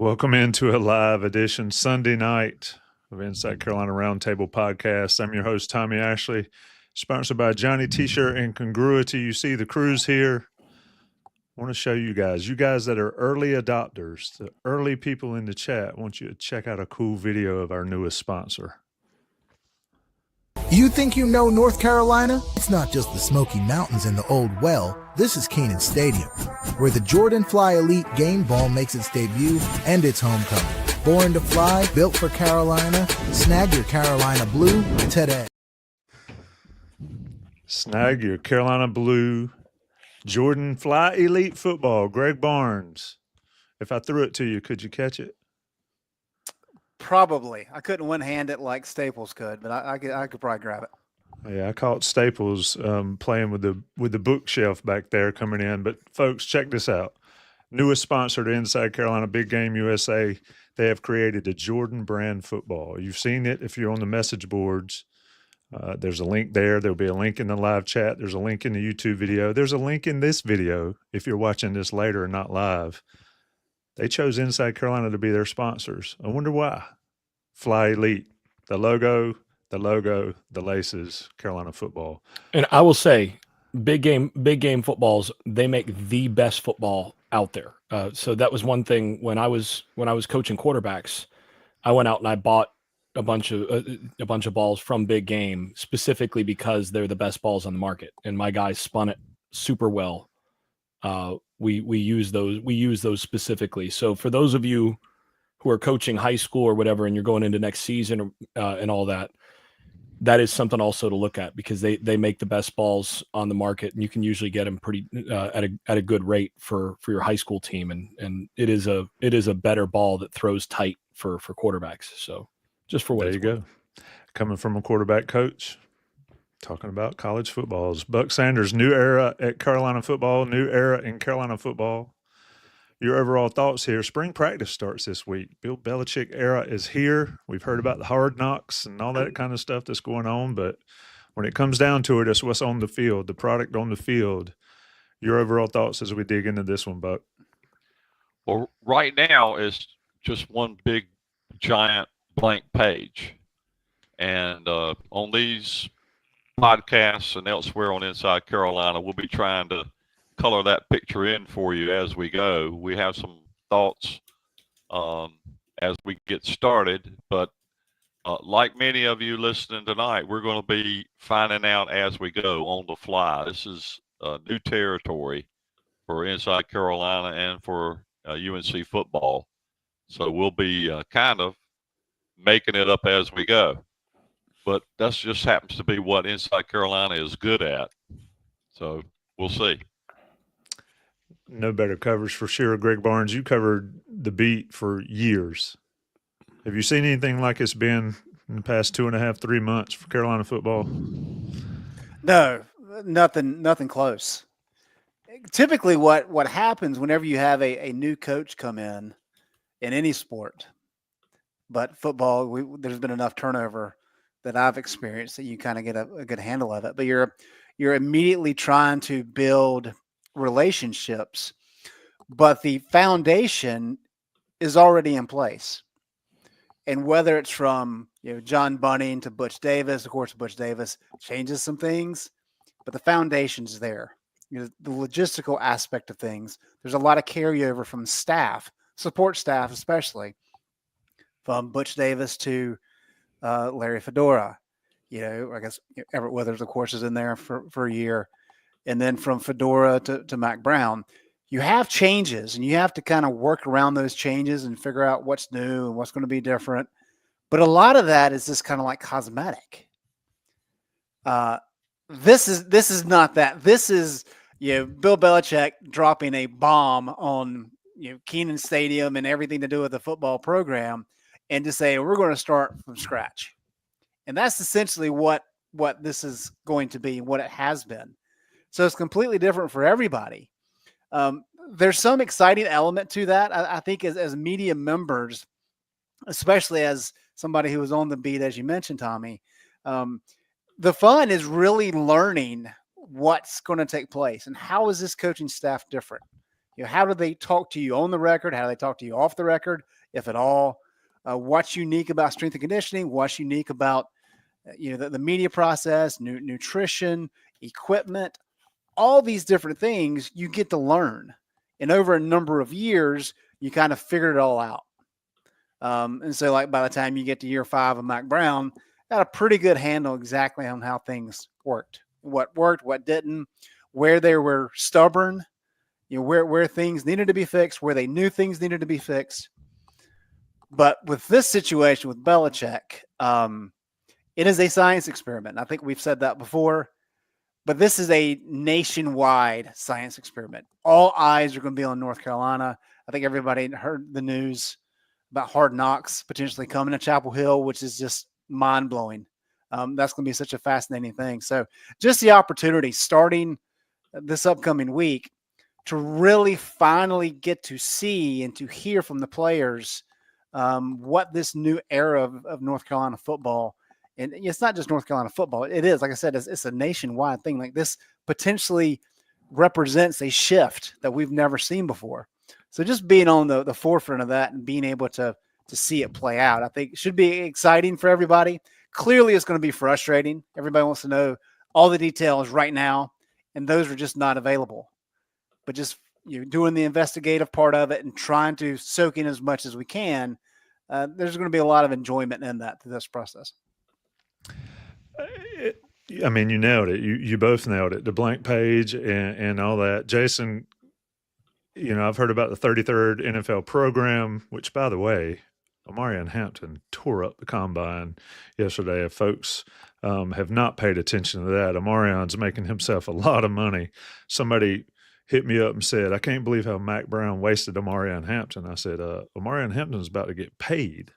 Welcome into a live edition Sunday night of Inside Carolina Roundtable Podcast. I'm your host, Tommy Ashley, sponsored by Johnny T-Shirt and Congruity. You see the crews here. I want to show you guys that are early adopters, the early people in the chat. I want you to check out a cool video of our newest sponsor. You think you know North Carolina? It's not just the Smoky Mountains and the Old Well. This is Kenan Stadium, where the Jordan Fly Elite game ball makes its debut and its homecoming. Born to fly, built for Carolina. Snag your Carolina Blue today. Snag your Carolina Blue Jordan Fly Elite football. Greg Barnes. If I threw it to you, could you catch it? Probably. I couldn't one-hand it like Staples could, but I could probably grab it. Yeah, I caught Staples playing with the bookshelf back there coming in. But folks, check this out. Newest sponsor to Inside Carolina, Big Game USA. They have created a Jordan brand football. You've seen it if you're on the message boards. There's a link there. There'll be a link in the live chat. There's a link in the YouTube video. There's a link in this video if you're watching this later and not live. They chose Inside Carolina to be their sponsors. I wonder why. Fly Elite, the logo, the laces, Carolina football. And I will say, big game footballs, they make the best football out there. So that was one thing when I was coaching quarterbacks. I went out and I bought a bunch of balls from Big Game specifically because they're the best balls on the market, and my guys spun it super well. We use those specifically. So for those of you who are coaching high school or whatever, and you're going into next season and all that, that is something also to look at because they make the best balls on the market, and you can usually get them pretty at a good rate for your high school team. And it is a better ball that throws tight for quarterbacks. So just for what there you go. Coming from a quarterback coach, talking about college footballs. Buck Sanders, new era at Carolina football, new era in Carolina football. Your overall thoughts here. Spring practice starts this week. Bill Belichick era is here. We've heard about the hard knocks and all that kind of stuff that's going on, but when it comes down to it, it's what's on the field, the product on the field. Your overall thoughts as we dig into this one, Buck? Well, right now it's just one big, giant blank page. And on these podcasts and elsewhere on Inside Carolina, we'll be trying to color that picture in for you as we go. We have some thoughts as we get started, but like many of you listening tonight, we're going to be finding out as we go on the fly. This is new territory for Inside Carolina and for UNC football. So we'll be kind of making it up as we go. But that just happens to be what Inside Carolina is good at. So we'll see. No better coverage for sure. Greg Barnes, you covered the beat for years. Have you seen anything like it's been in the past 2.5, 3 months for Carolina football? No, nothing close. Typically what happens whenever you have a new coach come in any sport, but football, there's been enough turnover that I've experienced that you kind of get a good handle of it. But you're immediately trying to build relationships, but the foundation is already in place. And whether it's from John Bunning to Butch Davis, of course, Butch Davis changes some things, but the foundation's there. The logistical aspect of things. There's a lot of carryover from staff, support staff especially, from Butch Davis to Larry Fedora. I guess Everett Withers, of course, is in there for a year. And then from Fedora to Mac Browne, you have changes, and you have to kind of work around those changes and figure out what's new and what's going to be different. But a lot of that is just kind of like cosmetic. This is not that. This is Bill Belichick dropping a bomb on Kenan Stadium and everything to do with the football program, and to say we're going to start from scratch. And that's essentially what this is going to be, what it has been. So it's completely different for everybody. There's some exciting element to that. I think as media members, especially as somebody who was on the beat, as you mentioned, Tommy, the fun is really learning what's going to take place and how is this coaching staff different. How do they talk to you on the record? How do they talk to you off the record? if at all. What's unique about strength and conditioning? What's unique about the media process, nutrition, equipment, all these different things you get to learn. And over a number of years, you kind of figure it all out. And so like by the time you get to year 5 of Mike Browne, got a pretty good handle exactly on how things worked, what didn't, where they were stubborn, where things needed to be fixed, where they knew things needed to be fixed. But with this situation with Belichick, it is a science experiment. And I think we've said that before, but this is a nationwide science experiment. All eyes are going to be on North Carolina. I think everybody heard the news about Hard Knocks potentially coming to Chapel Hill, which is just mind-blowing. That's going to be such a fascinating thing. So just the opportunity starting this upcoming week to really finally get to see and to hear from the players what this new era of North Carolina football, and it's not just North Carolina football. It is, like I said, it's a nationwide thing. Like this potentially represents a shift that we've never seen before. So just being on the forefront of that and being able to see it play out, I think should be exciting for everybody. Clearly, it's going to be frustrating. Everybody wants to know all the details right now, and those are just not available. But just doing the investigative part of it and trying to soak in as much as we can, there's going to be a lot of enjoyment in that through this process. I mean, you nailed it. You both nailed it. The blank page and all that. Jason, I've heard about the 33rd NFL program, which, by the way, Omarion Hampton tore up the combine yesterday. If folks have not paid attention to that, Omarion's making himself a lot of money. Somebody hit me up and said, I can't believe how Mac Browne wasted Omarion Hampton. I said, Omarion Hampton's about to get paid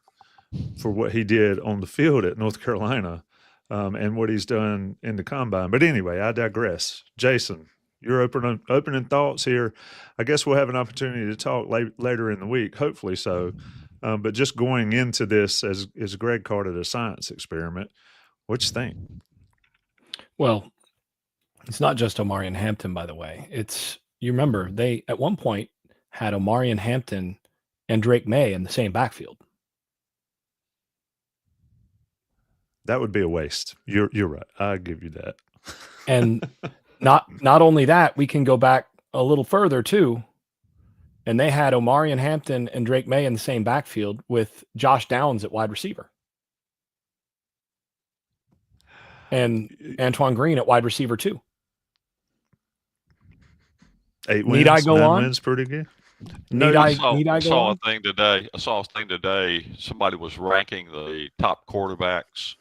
for what he did on the field at North Carolina and what he's done in the combine. But anyway, I digress. Jason, your opening thoughts here. I guess we'll have an opportunity to talk later in the week, hopefully so. But just going into this, as Greg called it, a science experiment, what you think? Well, it's not just Omarion Hampton, by the way. You remember, they at one point had Omarion Hampton and Drake May in the same backfield. That would be a waste. You're right. I give you that. And not only that, we can go back a little further too. And they had Omarion Hampton and Drake May in the same backfield with Josh Downs at wide receiver. And Antoine Green at wide receiver too. 8 wins, 9 wins, pretty good. I saw a thing today. Somebody was ranking the top quarterbacks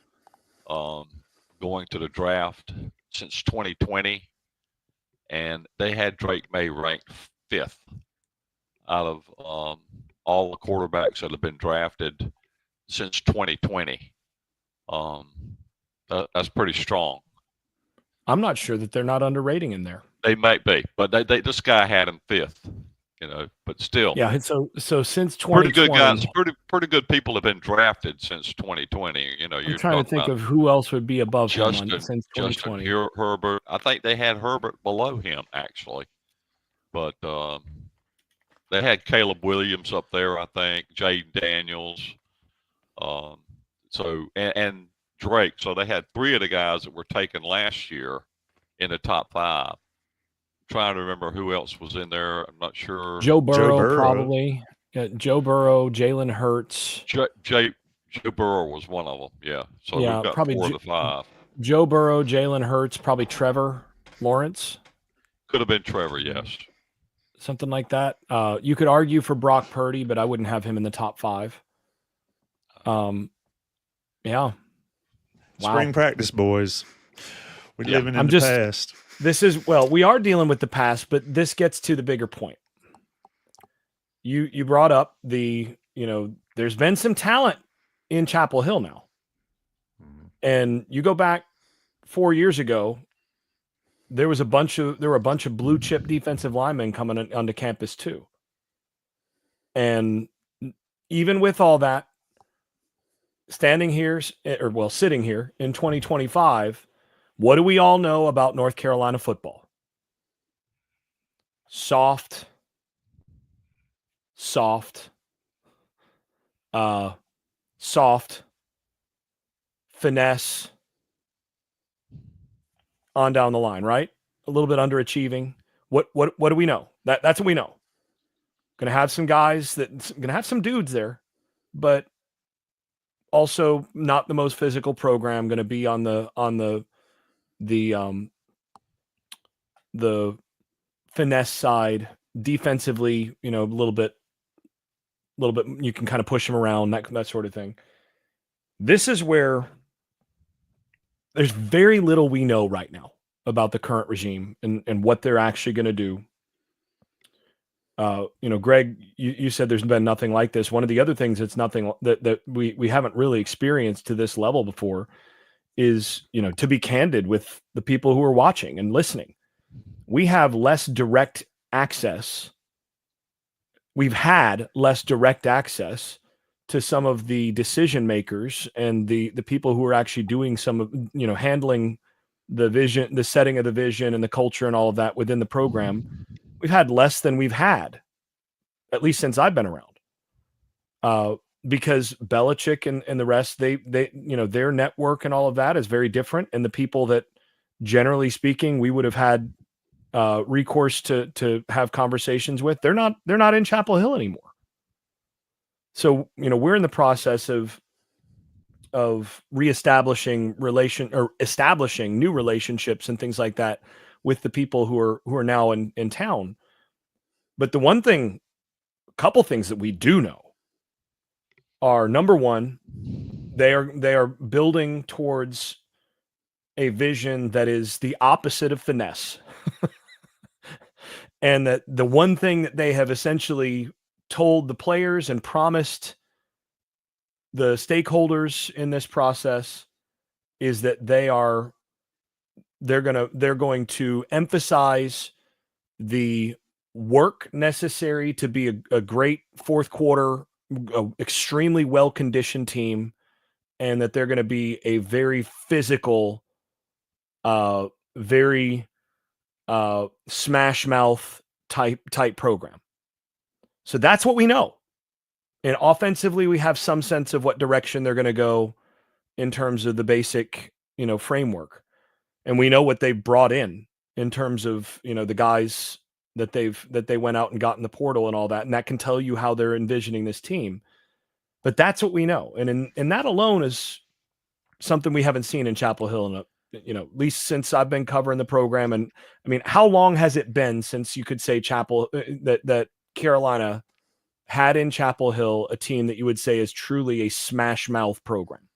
going to the draft since 2020, and they had Drake May ranked 5th out of all the quarterbacks that have been drafted since 2020. That's pretty strong. I'm not sure that they're not underrating in there. They might be, but this guy had him 5th. But still. Yeah. So since 2020, pretty good guys, pretty good people have been drafted since 2020. You're trying to think of who else would be above him since 2020. Herbert. I think they had Herbert below him actually, but they had Caleb Williams up there. I think Jaden Daniels. And Drake. So they had 3 of the guys that were taken last year in the top 5. Trying to remember who else was in there. I'm not sure. Joe Burrow. Probably. Joe Burrow, Jalen Hurts. Joe Burrow was one of them. Yeah. So we've got probably 4 of the 5. Joe Burrow, Jalen Hurts, probably Trevor Lawrence. Could have been Trevor, yes. Something like that. You could argue for Brock Purdy, but I wouldn't have him in the top 5. Yeah. Spring practice, boys. We're living in the past. We are dealing with the past, but this gets to the bigger point. You brought up there's been some talent in Chapel Hill now. And you go back 4 years ago, there were a bunch of blue chip defensive linemen coming onto campus too. And even with all that, sitting here in 2025, what do we all know about North Carolina football? Soft, soft, finesse, on down the line, right? A little bit underachieving. What do we know? That's what we know. Gonna have some guys gonna have some dudes there, but also not the most physical program. Gonna be on the finesse side, defensively, a little bit you can kind of push them around, that sort of thing. This is where there's very little we know right now about the current regime and what they're actually going to do. Greg, you said there's been nothing like this. One of the other things that's nothing that we haven't really experienced to this level before is, to be candid with the people who are watching and listening. We have less direct access. We've had less direct access to some of the decision makers and the people who are actually doing some of, handling the vision, the setting of the vision and the culture and all of that within the program. We've had less than we've had, at least since I've been around. Because Belichick and the rest, they their network and all of that is very different. And the people that, generally speaking, we would have had recourse to have conversations with, they're not in Chapel Hill anymore. So, we're in the process of reestablishing establishing new relationships and things like that with the people who are now in town. But a couple things that we do know are, number one, they are building towards a vision that is the opposite of finesse. And that the one thing that they have essentially told the players and promised the stakeholders in this process is that they're going to emphasize the work necessary to be a great fourth quarter, extremely well-conditioned team, and that they're going to be a very physical, very smash mouth type program. So that's what we know. And offensively, we have some sense of what direction they're going to go in terms of the basic, framework. And we know what they've brought in terms of, the guys that they went out and got in the portal and all that. And that can tell you how they're envisioning this team. But that's what we know. And that alone is something we haven't seen in Chapel Hill at least since I've been covering the program. And I mean, how long has it been since you could say that Carolina had in Chapel Hill a team that you would say is truly a smash mouth program?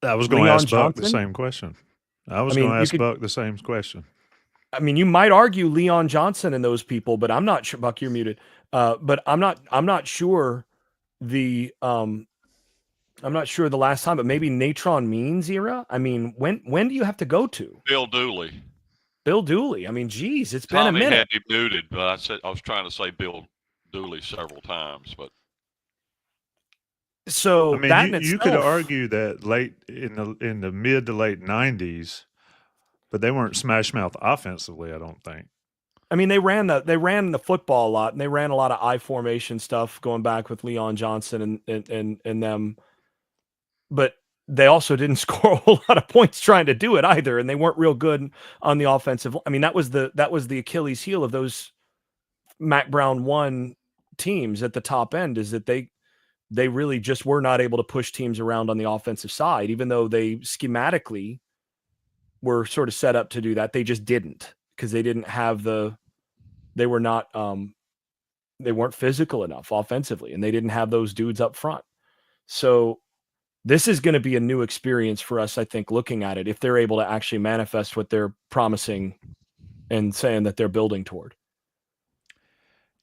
I was going to ask Buck the Johnson? same question. Buck the same question. I mean, you might argue Leon Johnson and those people, but I'm not sure. Buck, you're muted. But I'm not sure I'm not sure the last time, but maybe Natron Means era. I mean, when do you have to go to? Bill Dooley. Bill Dooley. I mean, geez, it's Tommy been a minute. Had you muted, but I was trying to say Bill Dooley several times, but. So I mean, you could argue that late in the mid to late 90s, but they weren't smash mouth offensively, I don't think. I mean, they ran the football a lot, and they ran a lot of I formation stuff going back with Leon Johnson and them. But they also didn't score a whole lot of points trying to do it either, and they weren't real good on the offensive. I mean, that was the Achilles heel of those Mac Browne 1 teams at the top end, is that they really just were not able to push teams around on the offensive side, even though they schematically were sort of set up to do that. They just didn't, because they didn't have they weren't physical enough offensively, and they didn't have those dudes up front. So this is going to be a new experience for us, I think, looking at it, if they're able to actually manifest what they're promising and saying that they're building toward.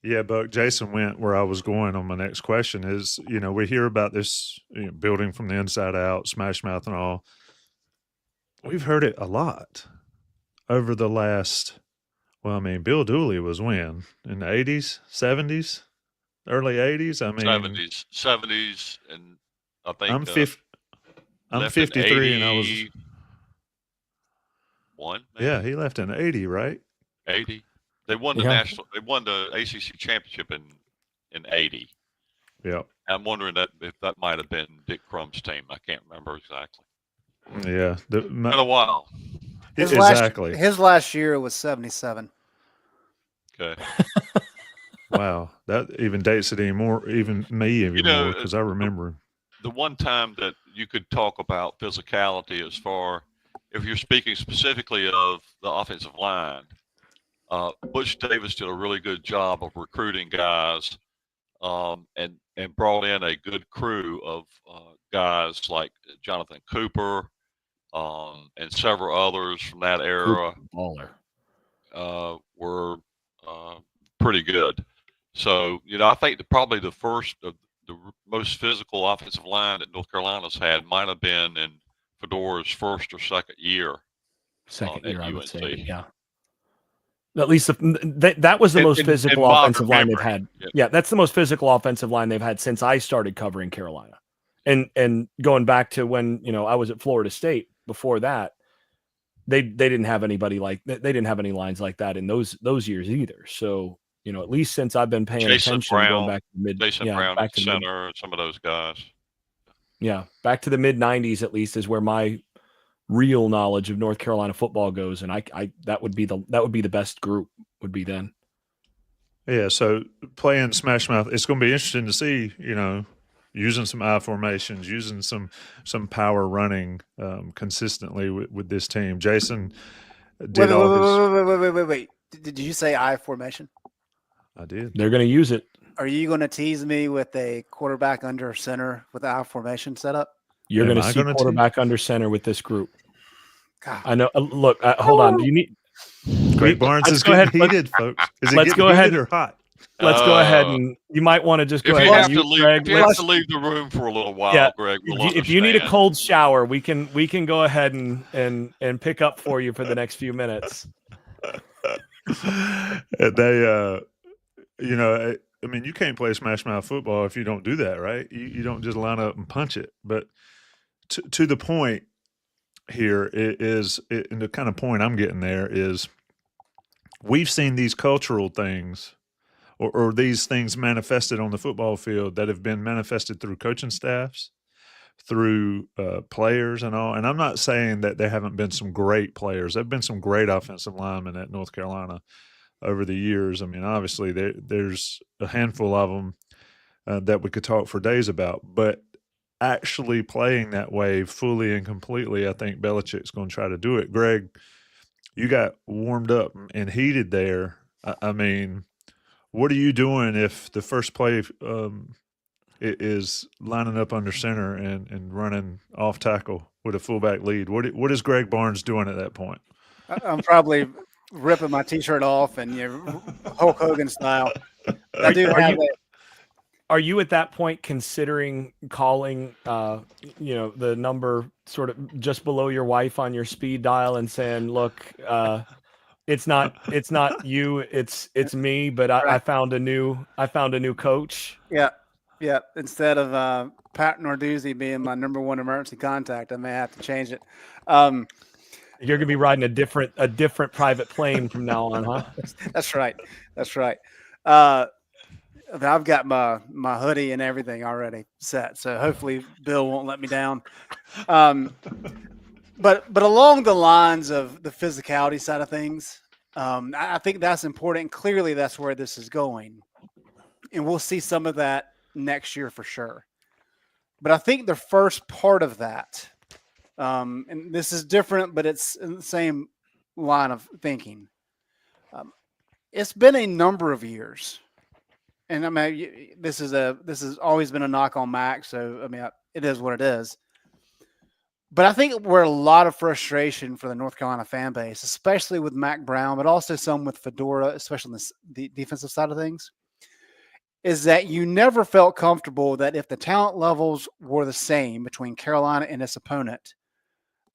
Yeah, Buck, Jason went where I was going on my next question is, we hear about this building from the inside out, smash mouth and all. We've heard it a lot over the last, Bill Dooley was when? In the 80s, 70s, early 80s? 70s, and I think I'm 53 and I was 1. Yeah, he left in 80, right? 80. They won the ACC championship in in '80. Yeah. I'm wondering if that might have been Dick Crum's team. I can't remember exactly. Yeah. Been a while. Exactly. His last year was 77. Okay. Wow. That even dates it anymore, even me even more, because I remember him. The one time that you could talk about physicality as far, if you're speaking specifically of the offensive line, Butch Davis did a really good job of recruiting guys, and brought in a good crew of guys like Jonathan Cooper, and several others from that era Baller. were pretty good. So, I think probably the most physical offensive line that North Carolina's had might have been in Fedora's first or second year. Second year, at I would UNC. say, yeah. At least that was the most physical modern offensive line they've memory. had. Yep. Yeah, that's the most physical offensive line they've had since I started covering Carolina. And going back to when, I was at Florida State before that, they didn't have anybody they didn't have any lines like that in those years either. So, at least since I've been paying Jason attention, Browne, going back to Jason Browne at center, some of those guys. Yeah, back to the mid 90s at least is where my real knowledge of North Carolina football goes, and I that would be the best group would be then. Yeah, so playing smash mouth, it's going to be interesting to see, using some I formations, using some power running consistently with this team. Jason did Wait. Did you say I formation? I did. They're going to use it. Are you going to tease me with a quarterback under center with the I formation setup? You're going to see quarterback under center with this group. God. I know. Look, hold on. You need Greg Barnes is getting heated, folks. Is it getting heated or hot? Let's go ahead, and you might want to just go ahead and use Greg. If you have to leave the room for a little while, Greg, if you need a cold shower, we can go ahead and pick up for you for the next few minutes. They, I mean, you can't play smash mouth football if you don't do that, right? You don't just line up and punch it. But to the point here and the kind of point I'm getting there is we've seen these cultural things or these things manifested on the football field that have been manifested through coaching staffs, through players and all. And I'm not saying that there haven't been some great players. There have been some great offensive linemen at North Carolina over the years. I mean, obviously there's a handful of them that we could talk for days about, but actually playing that way fully and completely, I think Belichick's going to try to do it. Greg, you got warmed up and heated there. I mean, what are you doing if the first play is lining up under center and running off tackle with a fullback lead? What is Greg Barnes doing at that point? I'm probably ripping my T-shirt off and Hulk Hogan style. I do have it. Are you at that point considering calling, the number sort of just below your wife on your speed dial and saying, "Look, it's not you, it's me, but I found a new coach." Yeah. Instead of Pat Narduzzi being my number one emergency contact, I may have to change it. You're gonna be riding a different private plane from now on, huh? That's right. I've got my hoodie and everything already set, so hopefully Bill won't let me down. But along the lines of the physicality side of things, I think that's important. Clearly, that's where this is going, and we'll see some of that next year for sure. But I think the first part of that, and this is different, but it's in the same line of thinking. It's been a number of years. And I mean, this has always been a knock on Mac. So, I mean, it is what it is. But I think where a lot of frustration for the North Carolina fan base, especially with Mac Browne, but also some with Fedora, especially on the defensive side of things, is that you never felt comfortable that if the talent levels were the same between Carolina and its opponent,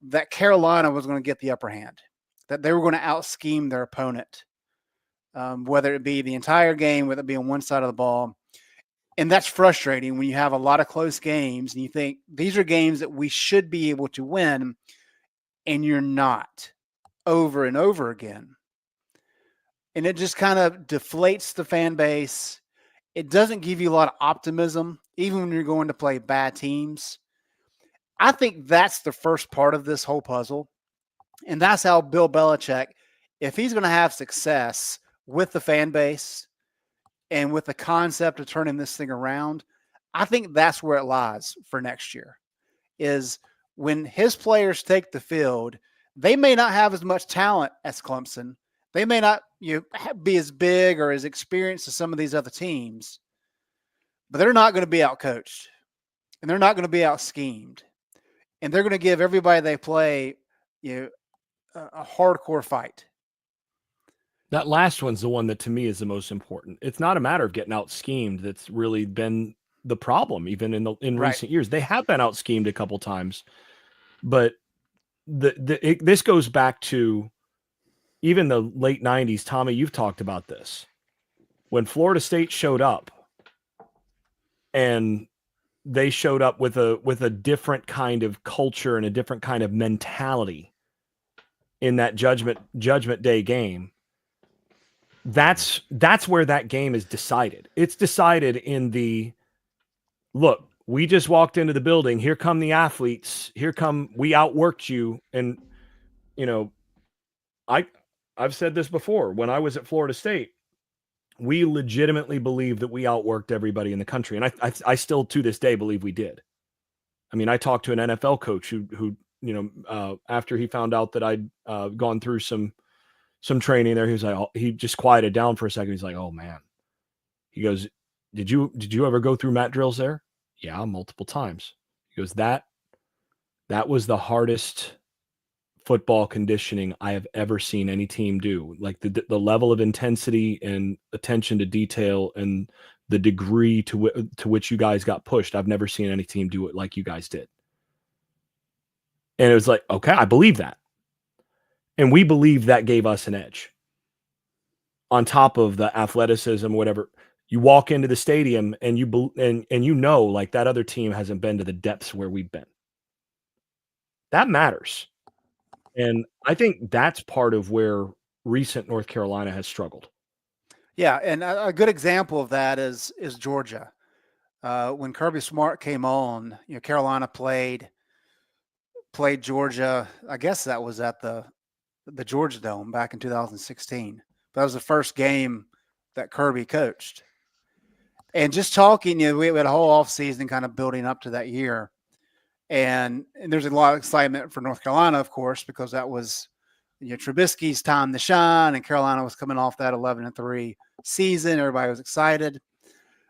that Carolina was going to get the upper hand, that they were going to out-scheme their opponent. Whether it be the entire game, whether it be on one side of the ball. And that's frustrating when you have a lot of close games and you think these are games that we should be able to win, and you're not over and over again. And it just kind of deflates the fan base. it doesn't give you a lot of optimism, even when you're going to play bad teams. I think that's the first part of this whole puzzle. And that's how Bill Belichick, if he's going to have success with the fan base and with the concept of turning this thing around, I think that's where it lies for next year, is when his players take the field, they may not have as much talent as Clemson. They may not be as big or as experienced as some of these other teams, but they're not going to be outcoached, and they're not going to be out-schemed, and they're going to give everybody they play a hardcore fight. That last one's the one that to me is the most important. It's not a matter of getting out-schemed that's really been the problem, even in Right. recent years. They have been out-schemed a couple times, but this goes back to even the late 90s. Tommy, you've talked about this. When Florida State showed up, and they showed up with a different kind of culture and a different kind of mentality in that judgment day game, that's where that game is decided. It's decided in the, look, we just walked into the building. Here come the athletes. We outworked you. And, I've said this before. When I was at Florida State, we legitimately believe that we outworked everybody in the country. And I still to this day believe we did. I mean, I talked to an NFL coach who after he found out that I'd gone through some training there, he was like, he just quieted down for a second. He's like, oh man, he goes, did you ever go through mat drills there? Yeah, multiple times. He goes, that was the hardest football conditioning I have ever seen any team do. Like the level of intensity and attention to detail and the degree to which you guys got pushed. I've never seen any team do it like you guys did. And it was like, okay, I believe that. And we believe that gave us an edge. On top of the athleticism, whatever, you walk into the stadium and like that other team hasn't been to the depths where we've been. That matters. And I think that's part of where recent North Carolina has struggled. Yeah, and a good example of that is Georgia. When Kirby Smart came on, Carolina played Georgia. I guess that was at the Georgia Dome back in 2016. That was the first game that Kirby coached. And just talking, we had a whole offseason kind of building up to that year. And there's a lot of excitement for North Carolina, of course, because that was Trubisky's time to shine, and Carolina was coming off that 11-3 season. Everybody was excited.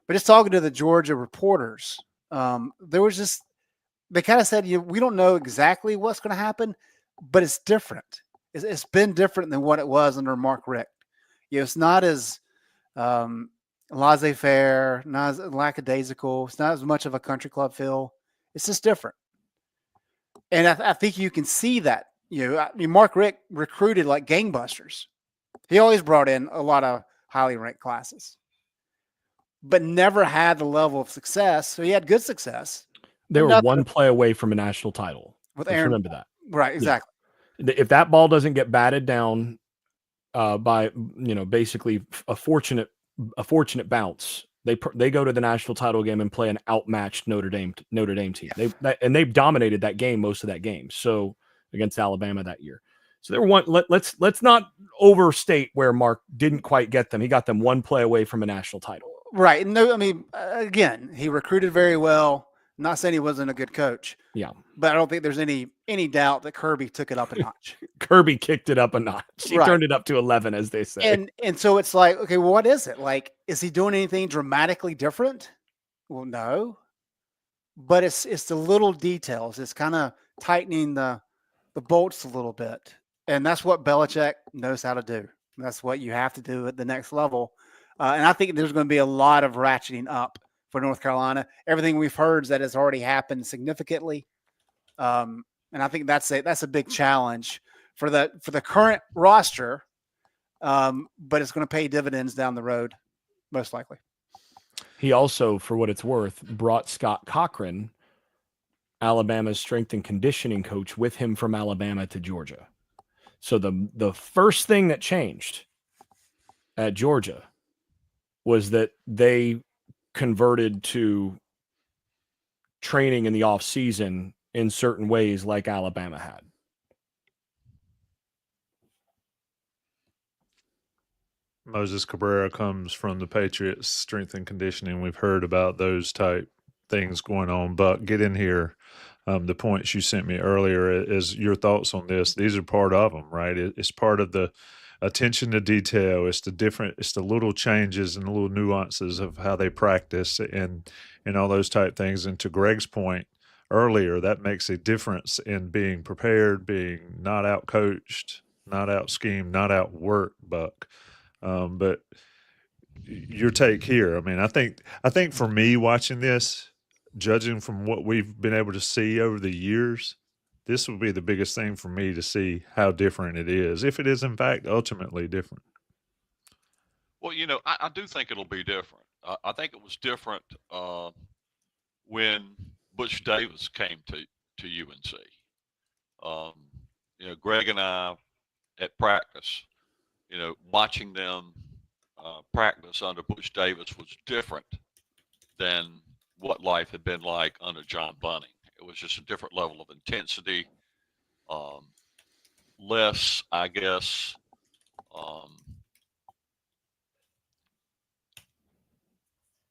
But just talking to the Georgia reporters, they kind of said, we don't know exactly what's going to happen, but it's different. It's been different than what it was under Mark Richt. It's not as laissez-faire, not as lackadaisical. It's not as much of a country club feel. It's just different. And I think you can see that. Mark Richt recruited like gangbusters. He always brought in a lot of highly ranked classes, but never had the level of success. So he had good success. They were one play away from a national title. With Aaron, remember that. Right, exactly. Yeah. If that ball doesn't get batted down by basically a fortunate bounce, they go to the national title game and play an outmatched Notre Dame team. Yeah. They've dominated that game most of that game. So against Alabama that year. So they were one. Let's not overstate where Mark didn't quite get them. He got them one play away from a national title. Right. No, I mean, again, he recruited very well. I'm not saying he wasn't a good coach. Yeah. But I don't think there's any doubt that Kirby took it up a notch. Kirby kicked it up a notch. He turned it up to 11, as they say. And so it's like, okay, well, what is it? Like, is he doing anything dramatically different? Well, no. But it's the little details. It's kind of tightening the bolts a little bit. And that's what Belichick knows how to do. That's what you have to do at the next level. And I think there's going to be a lot of ratcheting up for North Carolina. Everything we've heard is that has already happened significantly. And I think that's a big challenge for the current roster. But it's going to pay dividends down the road, most likely. He also, for what it's worth, brought Scott Cochran, Alabama's strength and conditioning coach, with him from Alabama to Georgia. So the first thing that changed at Georgia was that they converted to training in the off season in certain ways like Alabama had. Moses Cabrera comes from the Patriots strength and conditioning. We've heard about those type things going on, but get in here. The points you sent me earlier is your thoughts on this. These are part of them, right? It's part of the attention to detail. It's the little changes and the little nuances of how they practice and all those type things. And to Greg's point earlier, that makes a difference in being prepared, being not out coached, not out schemed, not out worked, Buck. But your take here, I mean, I think for me watching this, judging from what we've been able to see over the years, this will be the biggest thing for me to see how different it is, if it is in fact ultimately different. Well, I do think it'll be different. I think it was different when Butch Davis came to UNC. Greg and I at practice, watching them practice under Butch Davis was different than what life had been like under John Bunning. It was just a different level of intensity, less, I guess,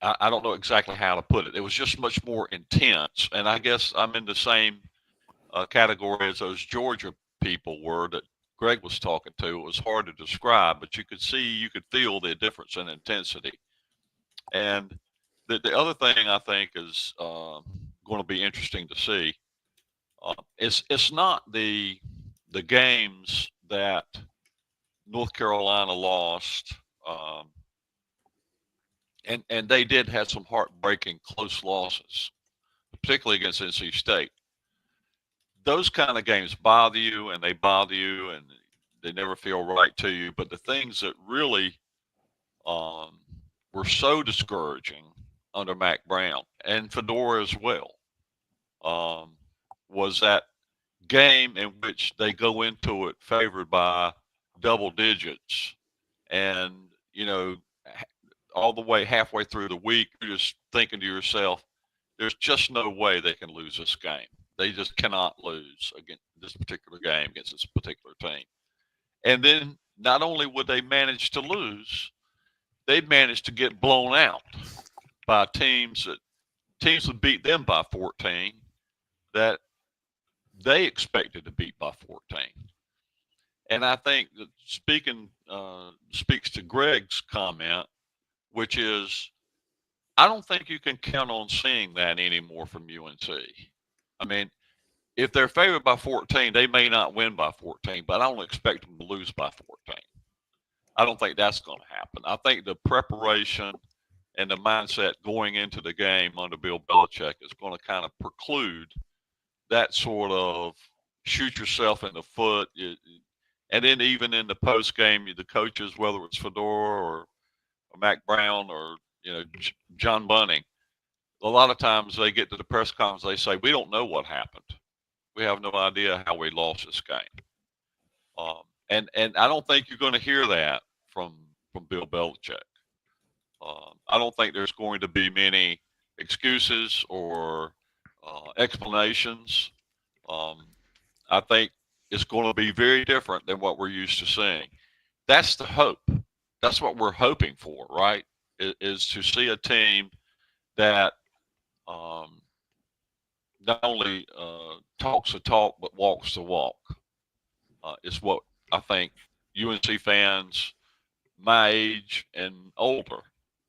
I don't know exactly how to put it. It was just much more intense. And I guess I'm in the same category as those Georgia people were that Greg was talking to. It was hard to describe, but you could feel the difference in intensity. And the other thing I think is going to be interesting to see. It's not the games that North Carolina lost, and they did have some heartbreaking close losses, particularly against NC State. Those kind of games bother you, and they never feel right to you. But the things that really were so discouraging under Mac Browne and Fedora as well was that game in which they go into it favored by double digits, and all the way halfway through the week, you're just thinking to yourself, there's just no way they can lose this game. They just cannot lose against this particular game against this particular team. And then not only would they manage to lose, they managed to get blown out by teams would beat them by 14 that they expected to beat by 14. And I think that speaks to Greg's comment, which is, I don't think you can count on seeing that anymore from UNC. I mean, if they're favored by 14, they may not win by 14, but I don't expect them to lose by 14. I don't think that's going to happen. I think the preparation and the mindset going into the game under Bill Belichick is going to kind of preclude that sort of shoot yourself in the foot. And then even in the post game, the coaches, whether it's Fedora or Mac Browne or John Bunning, a lot of times they get to the press conference, they say, we don't know what happened. We have no idea how we lost this game. And I don't think you're going to hear that from Bill Belichick. I don't think there's going to be many excuses or explanations. I think it's going to be very different than what we're used to seeing. That's the hope. That's what we're hoping for, right? Is to see a team that not only talks the talk but walks the walk. Is what I think UNC fans my age and older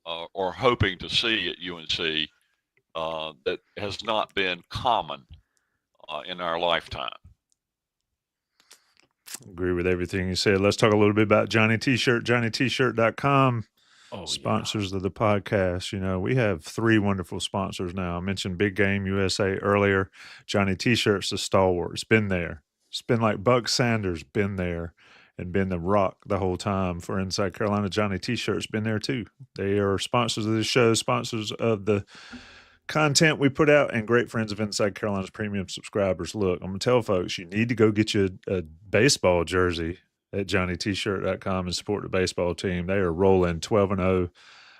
are hoping to see at UNC that has not been common in our lifetime. Agree with everything you said. Let's talk a little bit about Johnny T-Shirt, johnnyt-shirt.com. Sponsors of the podcast. We have 3 wonderful sponsors now. I mentioned Big Game USA earlier. Johnny T-Shirt's the stalwart. It's been there. It's been like Buck Sanders, been there and been the rock the whole time for Inside Carolina. Johnny T-Shirt's been there too. They are sponsors of the show, sponsors of the content we put out, and great friends of Inside Carolina's premium subscribers. Look, I'm going to tell folks, you need to go get you a baseball jersey at johnnyt-shirt.com and support the baseball team. They are rolling 12-0.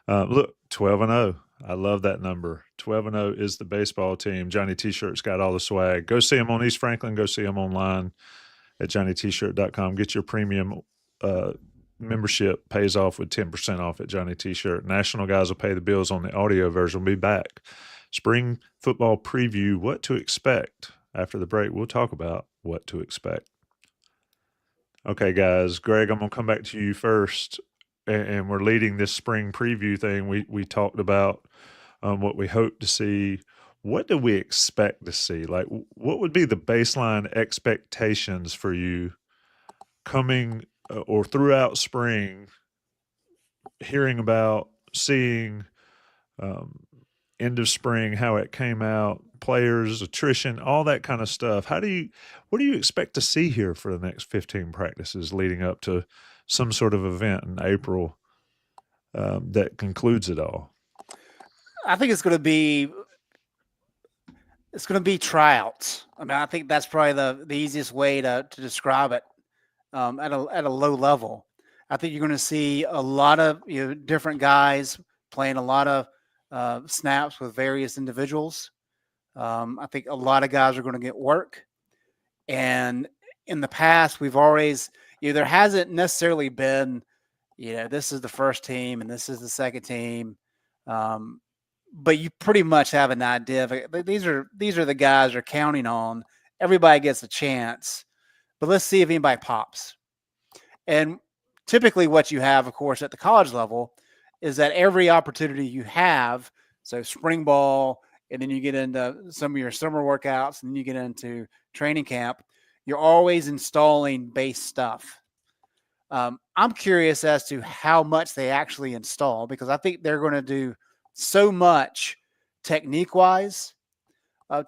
Look, 12-0. I love that number. 12-0 is the baseball team. Johnny T-Shirt's got all the swag. Go see him on East Franklin. Go see him online at johnnytshirt.com. Get your premium membership. Pays off with 10% off at Johnny T-Shirt. National guys will pay the bills on the audio version. We'll be back. Spring football preview, what to expect. After the break, we'll talk about what to expect. Okay, guys. Greg, I'm going to come back to you first. And we're leading this spring preview thing. We talked about what we hope to see. What do we expect to see? Like, what would be the baseline expectations for you coming or throughout spring, hearing about, seeing end of spring, how it came out, players, attrition, all that kind of stuff. What do you expect to see here for the next 15 practices leading up to some sort of event in April that concludes it all? I think it's going to be tryouts. I mean, I think that's probably the easiest way to describe it at a low level. I think you're going to see a lot of different guys playing a lot of snaps with various individuals. I think a lot of guys are going to get work. And in the past, we've always, there hasn't necessarily been, this is the first team and this is the second team. But you pretty much have an idea of these are the guys you're counting on. Everybody gets a chance, but let's see if anybody pops. And typically what you have, of course, at the college level is that every opportunity you have, so spring ball, and then you get into some of your summer workouts, and then you get into training camp, you're always installing base stuff. I'm curious as to how much they actually install, because I think they're going to do so much technique-wise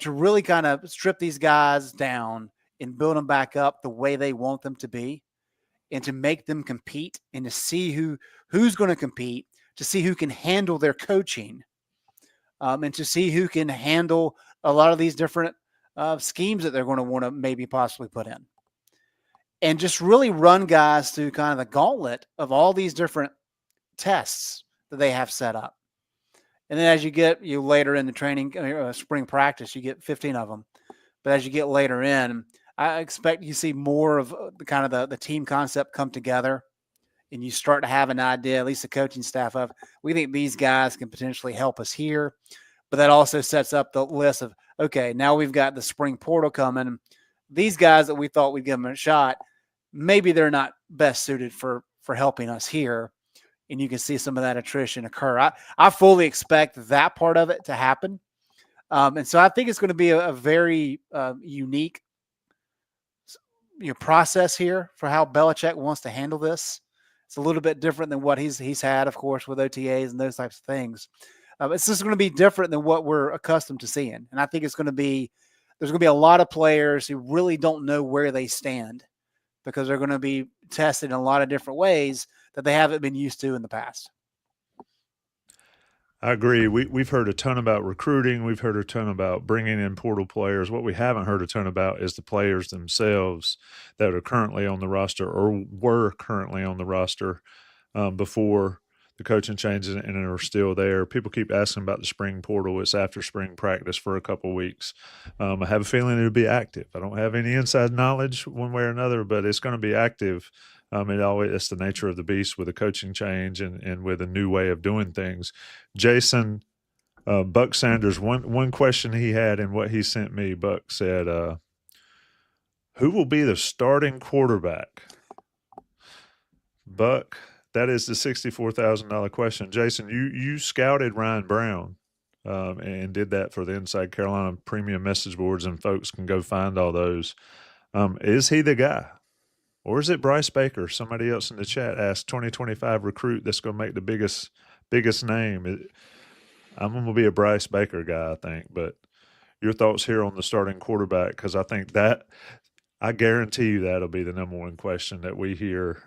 to really kind of strip these guys down and build them back up the way they want them to be, and to make them compete, and to see who's going to compete, to see who can handle their coaching, and to see who can handle a lot of these different schemes that they're going to want to maybe possibly put in. And just really run guys through kind of the gauntlet of all these different tests that they have set up. And then as you get later in the training, spring practice, you get 15 of them. But as you get later in, I expect you see more of the kind of the team concept come together, and you start to have an idea, at least the coaching staff, of we think these guys can potentially help us here. But that also sets up the list of, okay, now we've got the spring portal coming. These guys that we thought we'd give them a shot, maybe they're not best suited for helping us here. And you can see some of that attrition occur. I fully expect that part of it to happen. And so I think it's going to be a very unique process here for how Belichick wants to handle this. It's a little bit different than what he's had, of course, with OTAs and those types of things. It's just going to be different than what we're accustomed to seeing. And I think there's going to be a lot of players who really don't know where they stand, because they're going to be tested in a lot of different ways that they haven't been used to in the past. I agree. We've heard a ton about recruiting. We've heard a ton about bringing in portal players. What we haven't heard a ton about is the players themselves that are currently on the roster, or were currently on the roster before the coaching changes and are still there. People keep asking about the spring portal. It's after spring practice for a couple of weeks. I have a feeling it'll be active. I don't have any inside knowledge one way or another, but it's going to be active. It's the nature of the beast with a coaching change and with a new way of doing things. Jason, Buck Sanders, one question he had in what he sent me, Buck said, who will be the starting quarterback? Buck, that is the $64,000 question. Jason, you scouted Ryan Browne and did that for the Inside Carolina premium message boards, and folks can go find all those. Is he the guy? Or is it Bryce Baker? Somebody else in the chat asked 2025 recruit that's going to make the biggest name. I'm going to be a Bryce Baker guy, I think. But your thoughts here on the starting quarterback, because I think that I guarantee you that'll be the number one question that we hear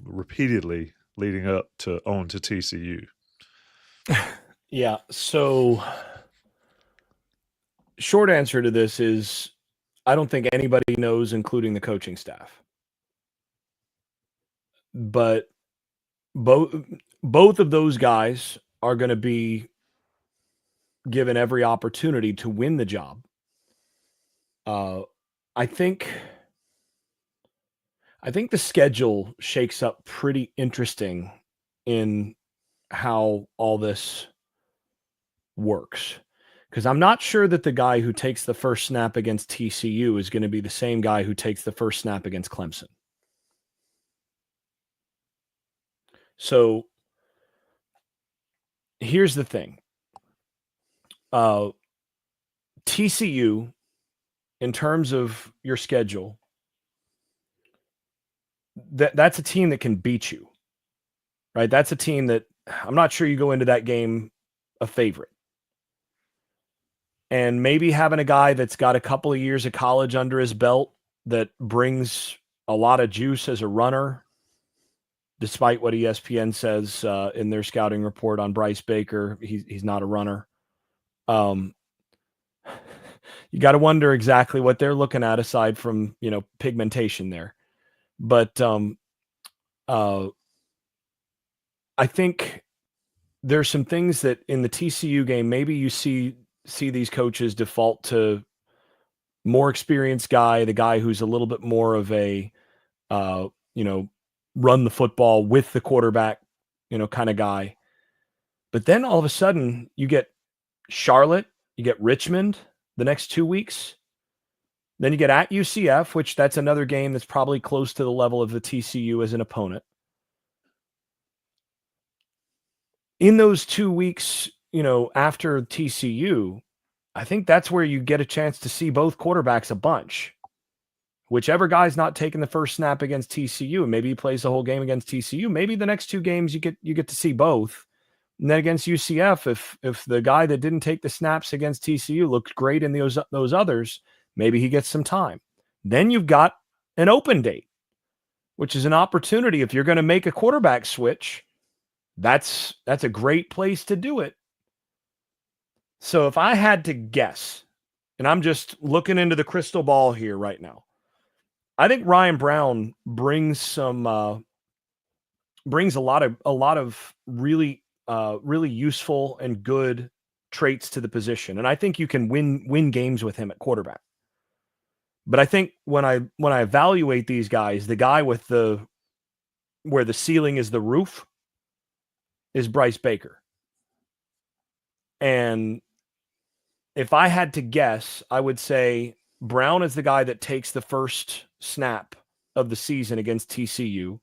repeatedly leading up to TCU. Yeah. So short answer to this is I don't think anybody knows, including the coaching staff. But both of those guys are going to be given every opportunity to win the job. I think the schedule shakes up pretty interesting in how all this works. Because I'm not sure that the guy who takes the first snap against TCU is going to be the same guy who takes the first snap against Clemson. So here's the thing. TCU, in terms of your schedule, that's a team that can beat you, right? That's a team that I'm not sure you go into that game a favorite. And maybe having a guy that's got a couple of years of college under his belt that brings a lot of juice as a runner, despite what ESPN says in their scouting report on Bryce Baker, he's not a runner. You got to wonder exactly what they're looking at aside from, pigmentation there. But I think there's some things that in the TCU game, maybe you see these coaches default to more experienced guy, the guy who's a little bit more of a, run the football with the quarterback, kind of guy. But then all of a sudden you get Charlotte, you get Richmond the next 2 weeks. Then you get at UCF, which that's another game that's probably close to the level of the TCU as an opponent. In those 2 weeks, after TCU, I think that's where you get a chance to see both quarterbacks a bunch. Whichever guy's not taking the first snap against TCU, and maybe he plays the whole game against TCU, maybe the next 2 games you get to see both. And then against UCF, if the guy that didn't take the snaps against TCU looked great in those others, maybe he gets some time. Then you've got an open date, which is an opportunity. If you're going to make a quarterback switch, that's a great place to do it. So if I had to guess, and I'm just looking into the crystal ball here right now, I think Ryan Browne brings a lot of really useful and good traits to the position, and I think you can win games with him at quarterback. But I think when I evaluate these guys, the guy with where the ceiling is the roof is Bryce Baker. And if I had to guess, I would say Browne is the guy that takes the first snap of the season against TCU,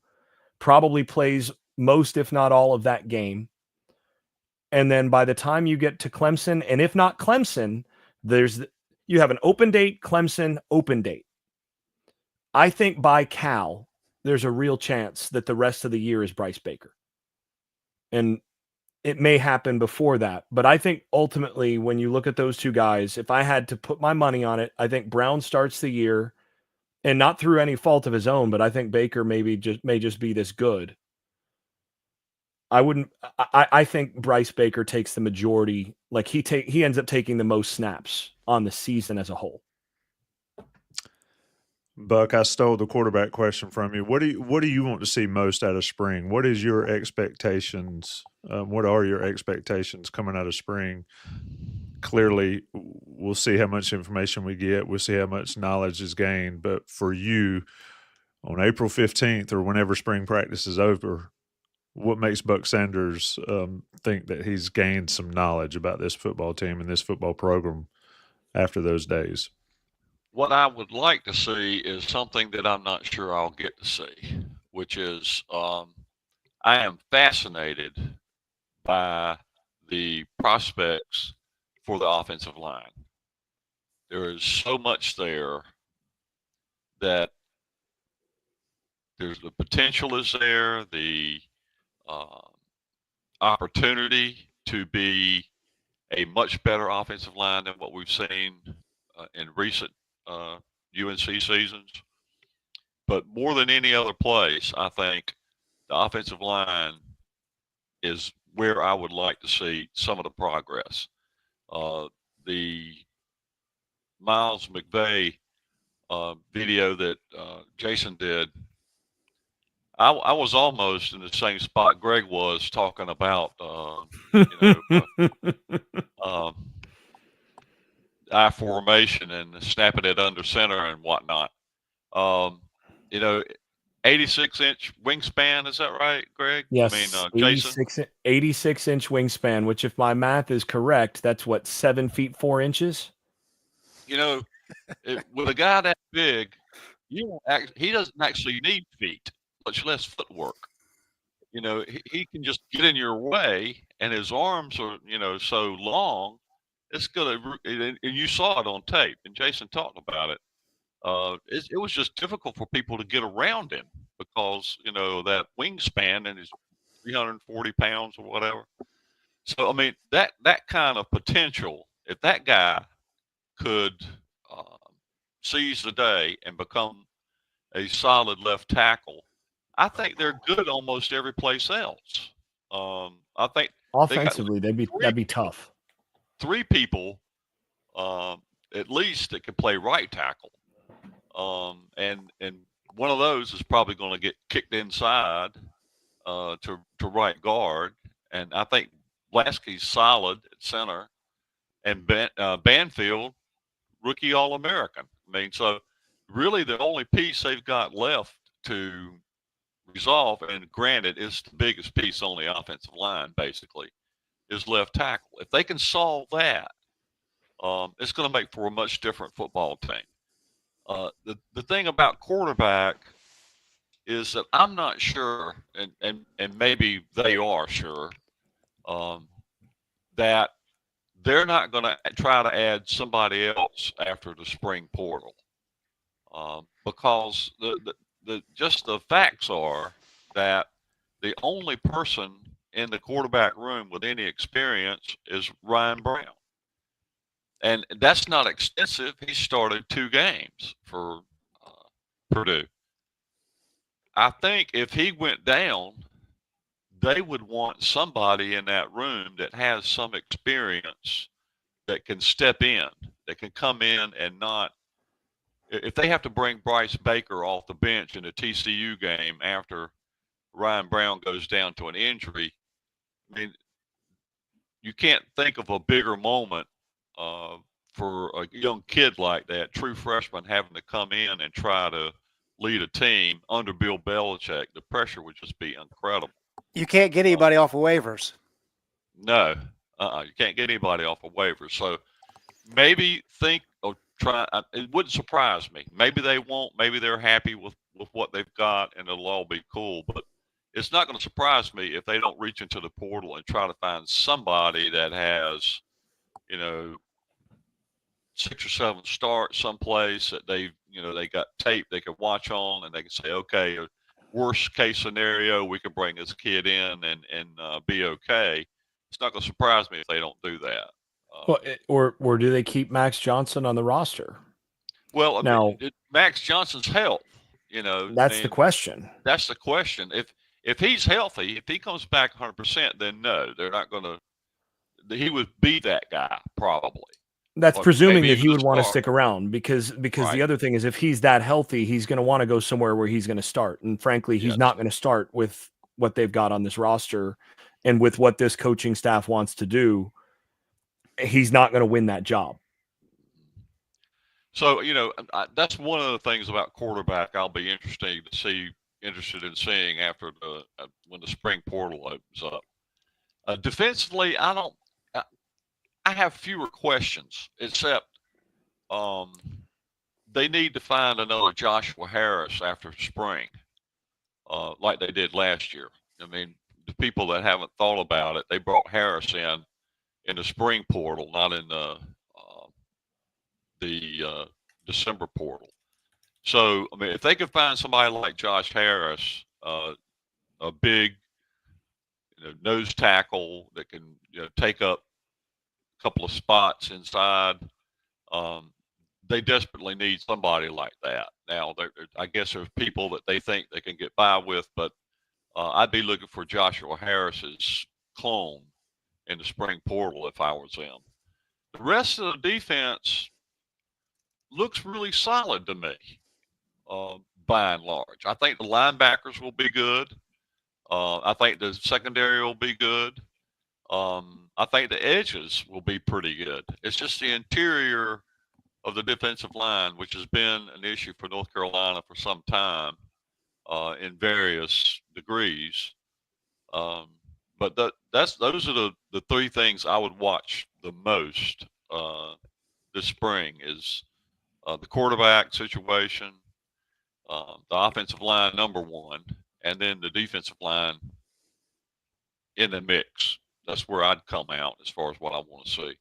probably plays most, if not all, of that game. And then by the time you get to Clemson, and if not Clemson, you have an open date, Clemson, open date. I think by Cal, there's a real chance that the rest of the year is Bryce Baker. And it may happen before that. But I think ultimately, when you look at those two guys, if I had to put my money on it, I think Browne starts the year, and not through any fault of his own, but I think Baker may just be this good. I think Bryce Baker takes the majority. Like he ends up taking the most snaps on the season as a whole. Buck, I stole the quarterback question from you. What do you want to see most out of spring? What is your expectations? What are your expectations coming out of spring? Clearly, we'll see how much information we get. We'll see how much knowledge is gained. But for you, on April 15th or whenever spring practice is over, what makes Buck Sanders think that he's gained some knowledge about this football team and this football program after those days? What I would like to see is something that I'm not sure I'll get to see, which is I am fascinated by the prospects for the offensive line. There is so much there that there's the potential is there, the opportunity to be a much better offensive line than what we've seen in recent UNC seasons. But more than any other place, I think the offensive line is where I would like to see some of the progress. The Miles McVay video that Jason did, I was almost in the same spot Greg was talking about, you know, I formation and snapping it under center and whatnot. You know, 86-inch wingspan. Is that right, Greg? Yes, I mean, Jason. 86-inch wingspan, which if my math is correct, that's what, 7 feet 4 inches? You know, with a guy that big, he doesn't actually need feet, much less footwork. You know, he can just get in your way, and his arms are, you know, so long. It's gonna, and you saw it on tape, and Jason talked about it. It was just difficult for people to get around him because, you know, that wingspan and his 340 pounds or whatever. So I mean, that kind of potential, if that guy could uh, seize the day and become a solid left tackle, I think they're good almost every place else. I think they got Offensively, that'd be people, tough. 3 people at least that can play right tackle. And one of those is probably going to get kicked inside to right guard, and I think Lasky's solid at center, and Banfield, rookie All-American. I mean, so really the only piece they've got left to resolve, and granted, it's the biggest piece on the offensive line, basically, is left tackle. If they can solve that, it's going to make for a much different football team. The thing about quarterback is that I'm not sure, and maybe they are sure, that they're not going to try to add somebody else after the spring portal, because just the facts are that the only person in the quarterback room with any experience is Ryan Browne. And that's not extensive. He started 2 games for Purdue. I think if he went down, they would want somebody in that room that has some experience that can step in, that can come in and not. If they have to bring Bryce Baker off the bench in a TCU game after Ryan Browne goes down to an injury, I mean, you can't think of a bigger moment for a young kid like that, true freshman, having to come in and try to lead a team under Bill Belichick. The pressure would just be incredible. You can't get anybody off of waivers. No, you can't get anybody off of waivers. So maybe think of trying. It wouldn't surprise me. Maybe they won't. Maybe they're happy with what they've got, and it'll all be cool. But it's not going to surprise me if they don't reach into the portal and try to find somebody that has, you know, 6 or 7 starts someplace that they got tape they could watch on, and they can say, okay, worst case scenario, we could bring this kid in and be okay. It's not going to surprise me if they don't do that. Well, or do they keep Max Johnson on the roster? Well, I Now, mean, Max Johnson's health, you know, that's the question. That's the question. If he's healthy, if he comes back 100%, then no, they're not going to. He would be that guy probably. That's Or presuming maybe that he even would a want to star. stick around because Right. the other thing is if he's that healthy, he's going to want to go somewhere where he's going to start. And frankly, he's Yes. not going to start with what they've got on this roster and with what this coaching staff wants to do. He's not going to win that job. So, you know, that's one of the things about quarterback I'll be interested in seeing after when the spring portal opens up. Defensively, I have fewer questions, except they need to find another Joshua Harris after spring, like they did last year. I mean, the people that haven't thought about it, they brought Harris in the spring portal, not in the December portal. So, I mean, if they could find somebody like Josh Harris, a big nose tackle that can take up a couple of spots inside, they desperately need somebody like that. Now, I guess there's people that they think they can get by with, but I'd be looking for Joshua Harris's clone in the spring portal if I was them. The rest of the defense looks really solid to me. by and large. I think the linebackers will be good. I think the secondary will be good. I think the edges will be pretty good. It's just the interior of the defensive line, which has been an issue for North Carolina for some time in various degrees. But those are the three things I would watch the most this spring is the quarterback situation, the offensive line number one, and then the defensive line in the mix. That's where I'd come out as far as what I want to see.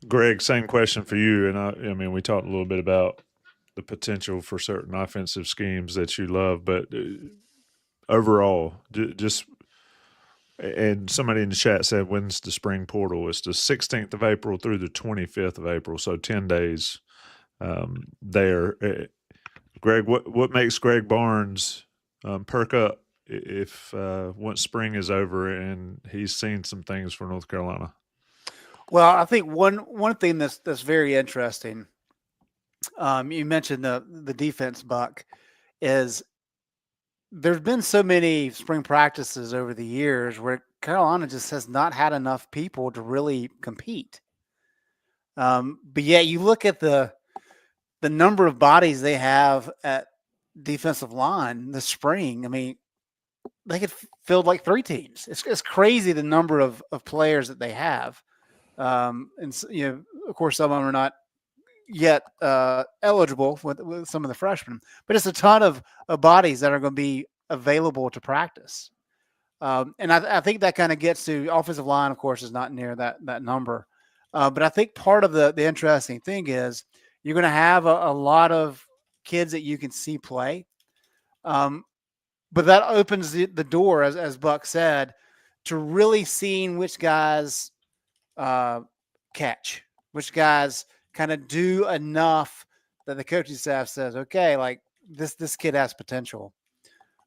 Greg, same question for you. And I mean, we talked a little bit about the potential for certain offensive schemes that you love, but overall, just and somebody in the chat said, when's the spring portal? It's the 16th of April through the 25th of April, so 10 days there. Greg, what makes Greg Barnes perk up if once spring is over and he's seen some things for North Carolina? Well, I think one thing that's very interesting, you mentioned the defense, Buck, is there's been so many spring practices over the years where Carolina just has not had enough people to really compete. But yet you look at the number of bodies they have at defensive line this spring. I mean, they could field like 3 teams. It's crazy the number of players that they have. And of course, some of them are not yet eligible with some of the freshmen, but it's a ton of bodies that are going to be available to practice. And I think that kind of gets to offensive line, of course, is not near that number. But I think part of the interesting thing is you're going to have a lot of kids that you can see play. But that opens the door, as Buck said, to really seeing which guys catch, which guys kind of do enough that the coaching staff says, okay, like this kid has potential.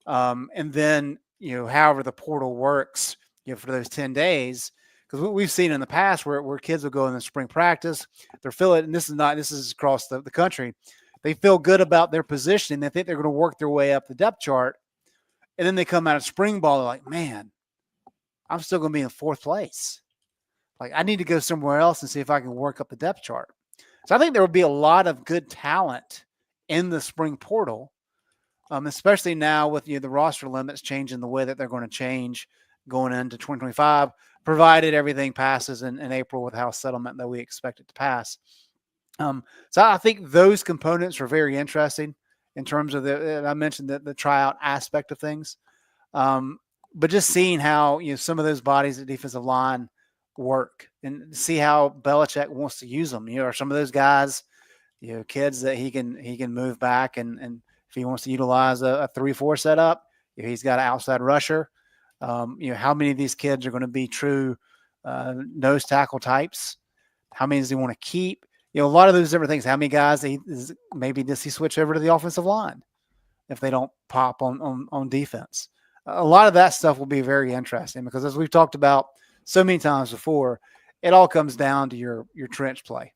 And then, however the portal works, for those 10 days, because what we've seen in the past where kids will go in the spring practice, they're feeling, and this is across the country, they feel good about their position. They think they're going to work their way up the depth chart. And then they come out of spring ball, they're like, man, I'm still going to be in 4th place. Like, I need to go somewhere else and see if I can work up the depth chart. So I think there will be a lot of good talent in the spring portal, especially now with the roster limits changing the way that they're going to change going into 2025, provided everything passes in April with House settlement that we expect it to pass. So I think those components are very interesting in terms of I mentioned the tryout aspect of things. But just seeing how, some of those bodies at defensive line work and see how Belichick wants to use them. Are some of those guys, kids that he can move back and if he wants to utilize a 3-4 setup, he's got an outside rusher. How many of these kids are going to be true nose tackle types? How many does he want to keep? A lot of those different things. How many guys maybe does he switch over to the offensive line if they don't pop on defense? A lot of that stuff will be very interesting because, as we've talked about so many times before, it all comes down to your trench play.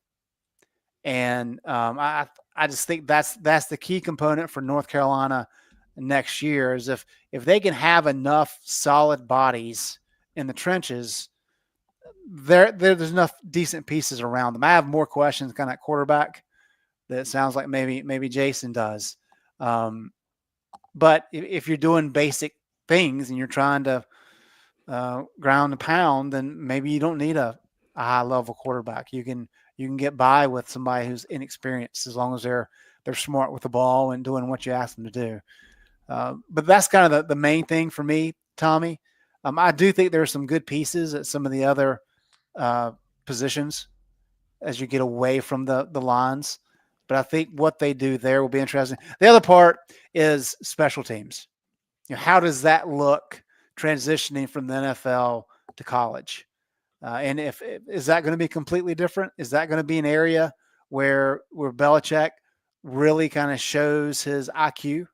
And I just think that's the key component for North Carolina next year is if they can have enough solid bodies in the trenches, there's enough decent pieces around them. I have more questions kind of at quarterback that sounds like maybe Jason does. But if you're doing basic things and you're trying to ground and pound, then maybe you don't need a high level quarterback. You can get by with somebody who's inexperienced as long as they're smart with the ball and doing what you ask them to do. But that's kind of the main thing for me, Tommy. I do think there are some good pieces at some of the other positions as you get away from the lines. But I think what they do there will be interesting. The other part is special teams. How does that look transitioning from the NFL to college? And is that going to be completely different? Is that going to be an area where Belichick really kind of shows his IQ?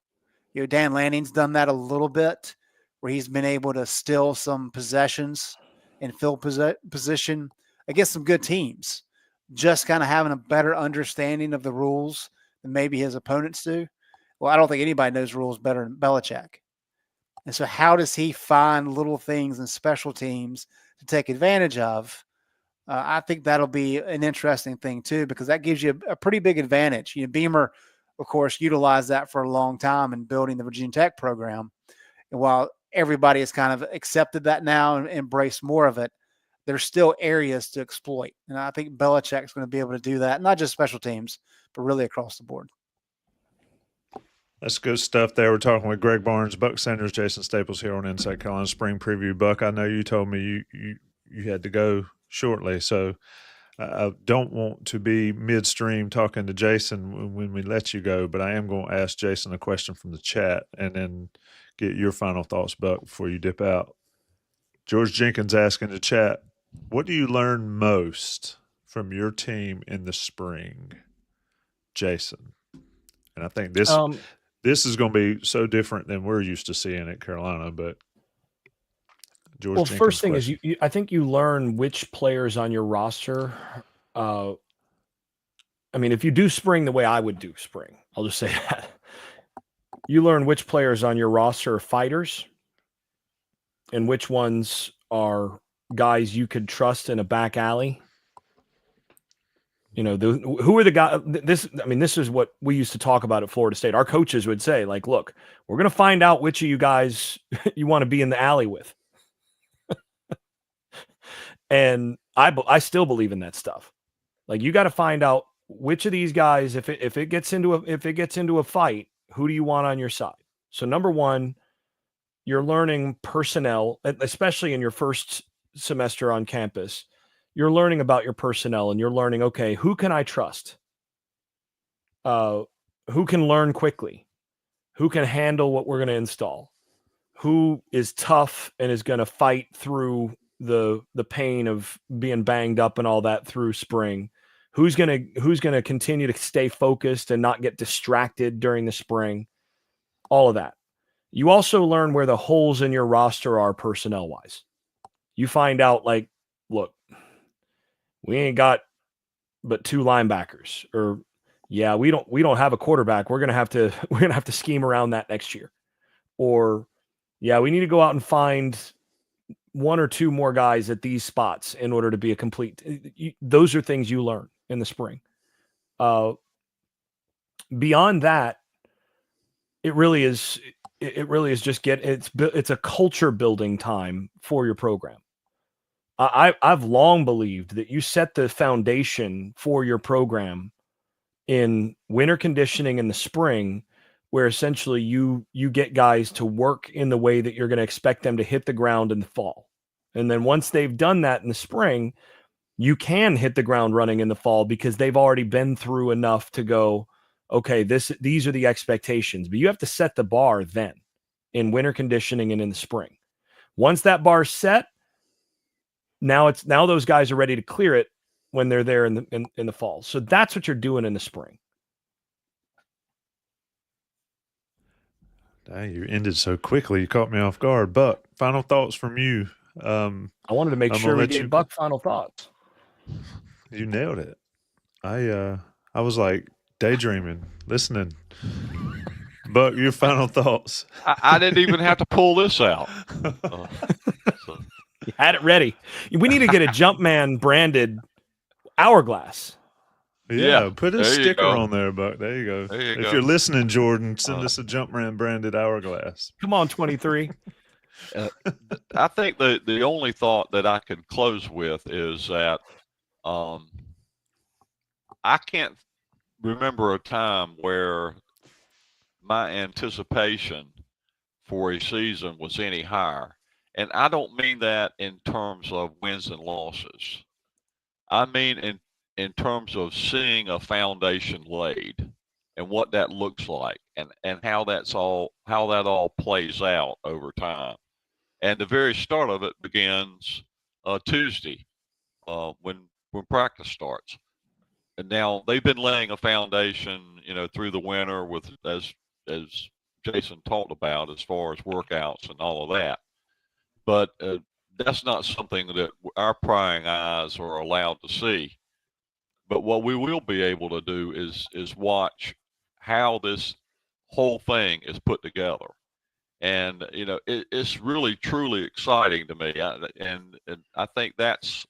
Dan Lanning's done that a little bit, where he's been able to steal some possessions and fill position against some good teams, just kind of having a better understanding of the rules than maybe his opponents do. Well, I don't think anybody knows rules better than Belichick. And so how does he find little things in special teams to take advantage of? I think that'll be an interesting thing too, because that gives you a pretty big advantage. Beamer, of course, utilized that for a long time in building the Virginia Tech program. And while everybody has kind of accepted that now and embraced more of it, there's still areas to exploit. And I think Belichick's going to be able to do that, not just special teams, but really across the board. That's good stuff there. We're talking with Greg Barnes, Buck Sanders, Jason Staples here on Inside Carolina Spring Preview. Buck, I know you told me you had to go shortly, so I don't want to be midstream talking to Jason when we let you go, but I am going to ask Jason a question from the chat and then get your final thoughts, Buck, before you dip out. George Jenkins asking the chat, what do you learn most from your team in the spring, Jason? And I think this is going to be so different than we're used to seeing at Carolina, but George well, Jenkins first thing question. is I think you learn which players on your roster. I mean, if you do spring the way I would do spring, I'll just say that. You learn which players on your roster are fighters and which ones are guys you could trust in a back alley. Who are the guys? This is what we used to talk about at Florida State. Our coaches would say, like, look, we're going to find out which of you guys you want to be in the alley with. And I still believe in that stuff. Like, you got to find out which of these guys, if it gets into a fight, who do you want on your side? So number one, you're learning personnel, especially in your first semester on campus. You're learning about your personnel, and you're learning, okay, who can I trust? Who can learn quickly? Who can handle what we're going to install? Who is tough and is going to fight through the pain of being banged up and all that through spring? Who's going to continue to stay focused and not get distracted during the spring? All of that. You also learn where the holes in your roster are personnel wise. You find out, like, look, we ain't got but 2 linebackers, or yeah, we don't have a quarterback. We're gonna have to scheme around that next year. Or yeah, we need to go out and find 1 or 2 more guys at these spots in order to be a complete. Those are things you learn in the spring. Beyond that, it really is just it's a culture building time for your program. I've long believed that you set the foundation for your program in winter conditioning in the spring, where essentially you get guys to work in the way that you're going to expect them to hit the ground in the fall. And then once they've done that in the spring, you can hit the ground running in the fall because they've already been through enough to go, okay, these are the expectations. But you have to set the bar then in winter conditioning and in the spring. Once that bar's set, now those guys are ready to clear it when they're there in the fall. So that's what you're doing in the spring. Dang, you ended so quickly. You caught me off guard. Buck, final thoughts from you. I wanted to make sure we gave Buck final thoughts. You nailed it. I was like daydreaming, listening. Buck, your final thoughts. I didn't even have to pull this out. You had it ready. We need to get a Jumpman branded hourglass. Yeah, put a sticker on there, Buck. There you go. If you're listening, Jordan, send us a Jumpman branded hourglass. Come on, 23. I think the only thought that I could close with is that I can't remember a time where my anticipation for a season was any higher. And I don't mean that in terms of wins and losses. I mean in terms of seeing a foundation laid and what that looks like and how that all plays out over time. And the very start of it begins Tuesday when practice starts. And now they've been laying a foundation, through the winter with as Jason talked about as far as workouts and all of that. But that's not something that our prying eyes are allowed to see. But what we will be able to do is watch how this whole thing is put together. And it's really truly exciting to me. And I think that's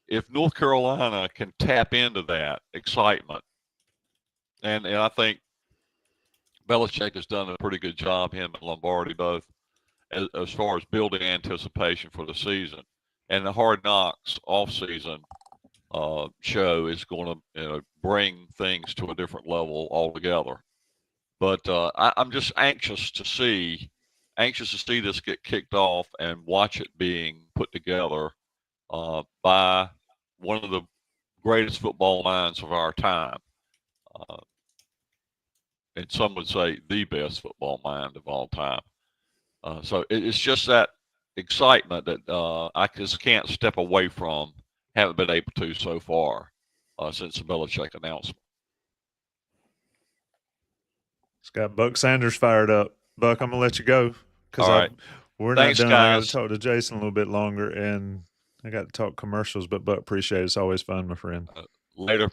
if North Carolina can tap into that excitement, and I think Belichick has done a pretty good job, him and Lombardi both, as far as building anticipation for the season. And the Hard Knocks offseason show is going to bring things to a different level altogether. But I'm just anxious to see this get kicked off and watch it being put together by one of the greatest football minds of our time. And some would say the best football mind of all time. So it's just that excitement that I just can't step away from, haven't been able to so far since the Belichick announcement. It's got Buck Sanders fired up. Buck, I'm going to let you go because All right. we're Thanks, not done. I got guys. to talk to Jason a little bit longer, and I got to talk commercials, but Buck, appreciate it. It's always fun, my friend. Later.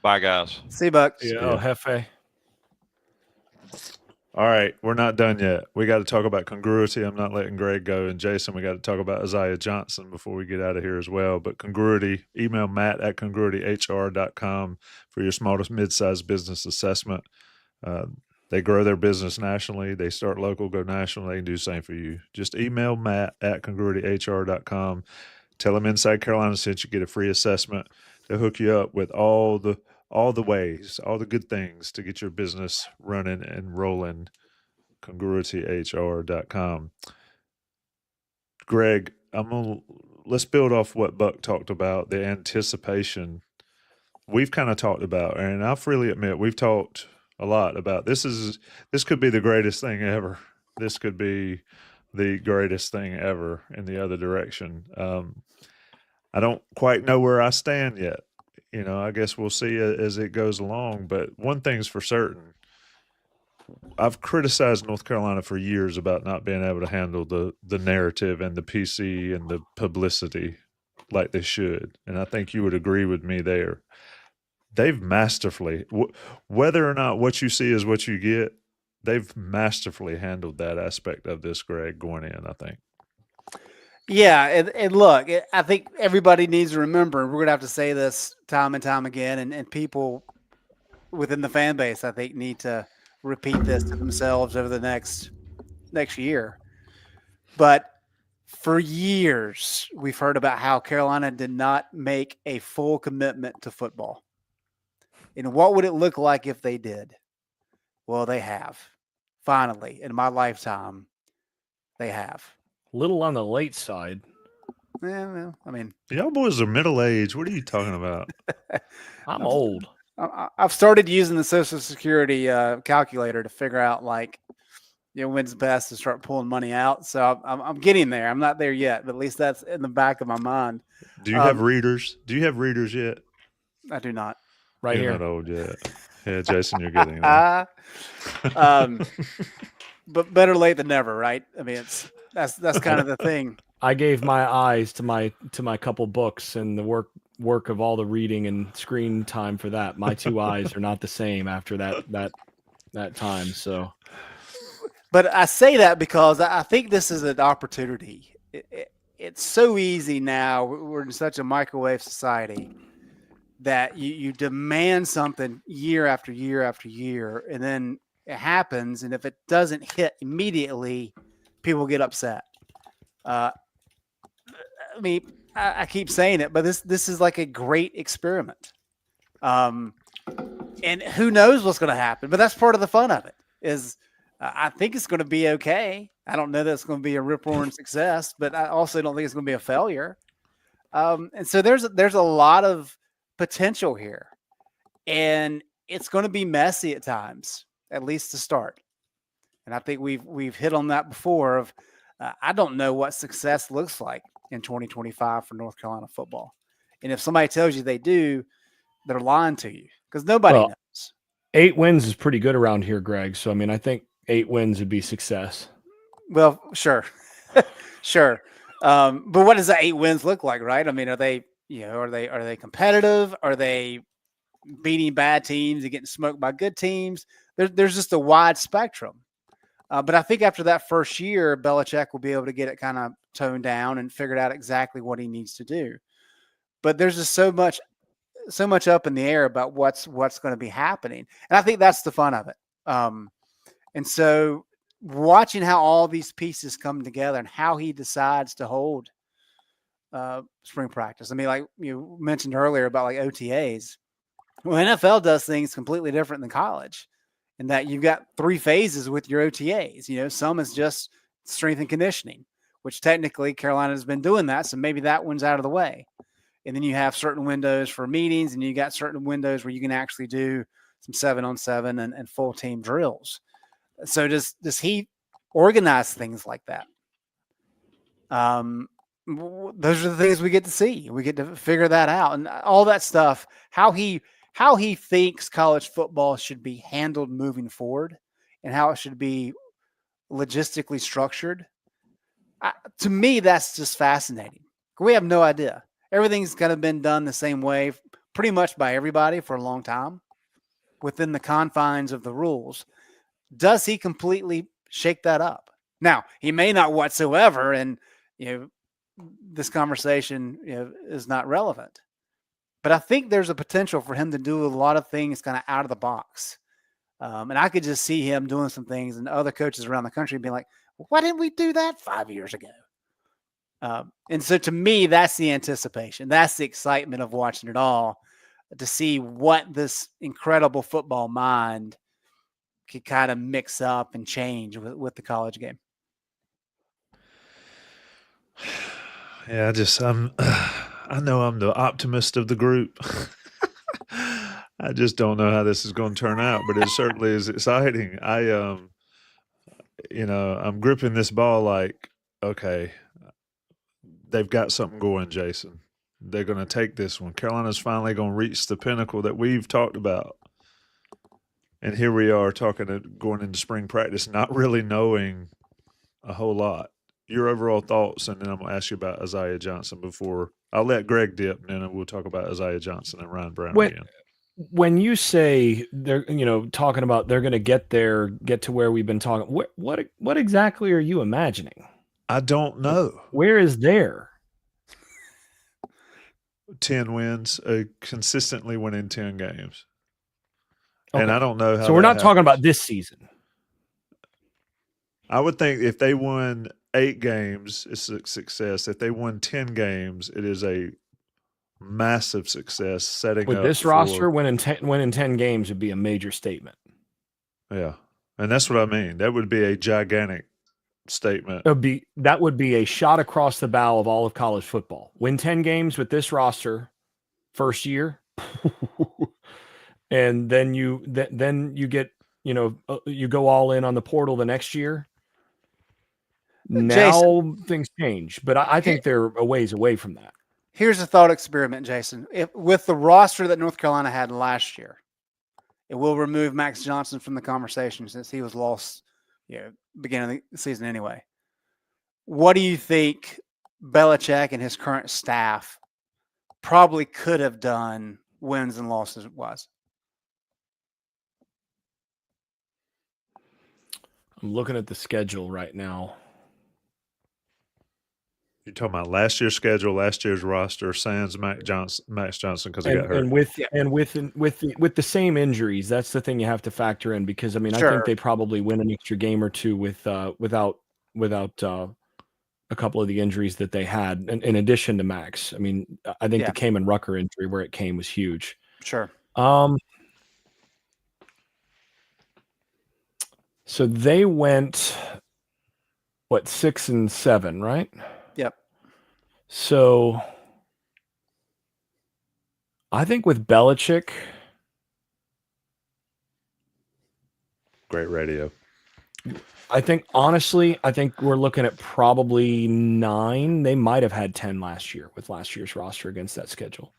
Bye, guys. See you, Buck. Yeah, oh, Hefe. All right, we're not done yet. We got to talk about congruity. I'm not letting Greg go. And Jason, we got to talk about Aziah Johnson before we get out of here as well. But congruity, email matt@congruityhr.com for your small to mid-sized business assessment. They grow their business nationally. They start local, go national. They can do the same for you. Just email matt@congruityhr.com. Tell them Inside Carolina sent you, get a free assessment. They'll hook you up with all the ways, all the good things to get your business running and rolling. congruityhr.com. Greg, let's build off what Buck talked about, the anticipation. We've kind of talked about, and I'll freely admit, we've talked a lot about this could be the greatest thing ever. This could be the greatest thing ever in the other direction. I don't quite know where I stand yet. I guess we'll see as it goes along. But one thing's for certain. I've criticized North Carolina for years about not being able to handle the narrative and the PC and the publicity like they should. And I think you would agree with me there. They've masterfully, whether or not what you see is what you get, they've masterfully handled that aspect of this, Greg, going in, I think. Yeah, and look, I think everybody needs to remember, we're going to have to say this time and time again, and people within the fan base, I think, need to repeat this to themselves over the next year. But for years, we've heard about how Carolina did not make a full commitment to football. And what would it look like if they did? Well, they have. Finally, in my lifetime, they have. Little on the late side. Yeah, well, I mean, y'all boys are middle-aged. What are you talking about? I'm old. I've started using the Social Security calculator to figure out, when's best to start pulling money out. So I'm getting there. I'm not there yet, but at least that's in the back of my mind. Do you have readers? Do you have readers yet? I do not. Right You're here. not old yet. Yeah, Jason, you're getting there. But better late than never, right? I mean, that's kind of the thing. I gave my eyes to my couple books and the work of all the reading and screen time for that. My two eyes are not the same after that time. So, but I say that because I think this is an opportunity. It's so easy now. We're in such a microwave society that you demand something year after year after year, and then it happens. And if it doesn't hit immediately, people get upset. I mean, I keep saying it, but this is like a great experiment. And who knows what's going to happen, but that's part of the fun of it is I think it's going to be okay. I don't know that it's going to be a rip-roaring success, but I also don't think it's going to be a failure. And so there's a lot of potential here, and it's going to be messy at times, at least to start. And I think we've hit on that before of I don't know what success looks like in 2025 for North Carolina football. And if somebody tells you they do, they're lying to you because nobody knows. 8 wins is pretty good around here, Greg. So, I mean, I think 8 wins would be success. Well, sure. Sure. But what does the 8 wins look like, right? I mean, are they competitive? Are they beating bad teams and getting smoked by good teams. There's just a wide spectrum. But I think after that first year, Belichick will be able to get it kind of toned down and figured out exactly what he needs to do. But there's just so much up in the air about what's going to be happening. And I think that's the fun of it. And so watching how all these pieces come together and how he decides to hold spring practice. I mean, like you mentioned earlier about like OTAs. Well, NFL does things completely different than college in that you've got 3 phases with your OTAs. Some is just strength and conditioning, which technically Carolina has been doing that. So maybe that one's out of the way. And then you have certain windows for meetings, and you got certain windows where you can actually do some 7-on-7 and full team drills. So does he organize things like that? Those are the things we get to see. We get to figure that out, and all that stuff. How he thinks college football should be handled moving forward, and how it should be logistically structured. To me, that's just fascinating. We have no idea. Everything's kind of been done the same way, pretty much by everybody for a long time, within the confines of the rules. Does he completely shake that up? Now, he may not whatsoever, and this conversation is not relevant. But I think there's a potential for him to do a lot of things kind of out of the box. And I could just see him doing some things, and other coaches around the country being like, why didn't we do that 5 years ago? And so to me, that's the anticipation. That's the excitement of watching it all, to see what this incredible football mind could kind of mix up and change with the college game. Yeah, I know I'm the optimist of the group. I just don't know how this is going to turn out, but it certainly is exciting. I'm gripping this ball like, okay, they've got something going, Jason. They're going to take this one. Carolina's finally going to reach the pinnacle that we've talked about. And here we are going into spring practice, not really knowing a whole lot. Your overall thoughts, and then I'm going to ask you about Aziah Johnson before I'll let Greg dip, and then we'll talk about Aziah Johnson and Ryan Browne again. When you say they're, talking about they're going to get to where we've been talking, what exactly are you imagining? I don't know. Where is there? 10 wins, consistently winning 10 games. Okay. And I don't know how. So we're not talking about this season. I would think if they won 8 games, it's a success. If they won 10 games, it is a massive success. Setting with up this roster, winning 10 games would be a major statement. Yeah, and that's what I mean. That would be a gigantic statement. That would be a shot across the bow of all of college football. Win 10 games with this roster, first year, and then you get you go all in on the portal the next year. Now Jason, things change, but I think they're a ways away from that. Here's a thought experiment, Jason. If with the roster that North Carolina had last year, it will remove Max Johnson from the conversation since he was lost, beginning of the season anyway. What do you think Belichick and his current staff probably could have done, wins and losses wise? I'm looking at the schedule right now. You're talking about last year's schedule, last year's roster, sans Max Johnson because he got hurt. And with the same injuries, that's the thing you have to factor in because I think they probably win an extra game or two without a couple of the injuries that they had, in addition to Max. I mean, I think the Kamen Rucker injury where it came was huge. Sure. So they went 6-7, right? Yep. So I think with Belichick, great radio. I think we're looking at probably 9. They might have had 10 last year with last year's roster against that schedule.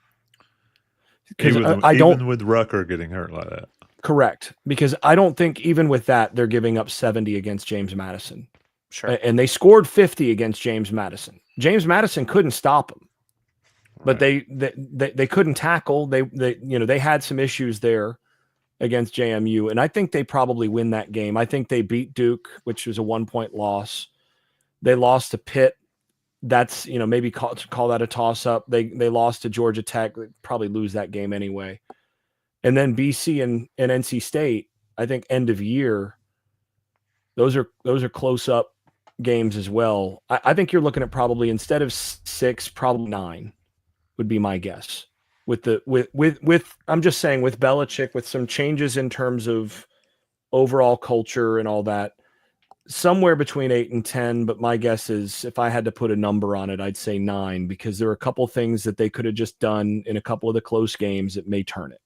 Even with Rucker getting hurt like that. Correct. Because I don't think even with that, they're giving up 70 against James Madison. Sure. And they scored 50 against James Madison. James Madison couldn't stop them. but they couldn't tackle. They had some issues there against JMU, and I think they probably win that game. I think they beat Duke, which was a 1-point loss. They lost to Pitt. That's, maybe call that a toss up. They lost to Georgia Tech. They'd probably lose that game anyway. And then BC and NC State, I think end of year, those are close up games as well. I think you're looking at probably, instead of 6, probably 9 would be my guess. With I'm just saying, with Belichick, with some changes in terms of overall culture and all that, somewhere between 8 and 10. But my guess is, if I had to put a number on it, I'd say 9, because there are a couple things that they could have just done in a couple of the close games that may turn it.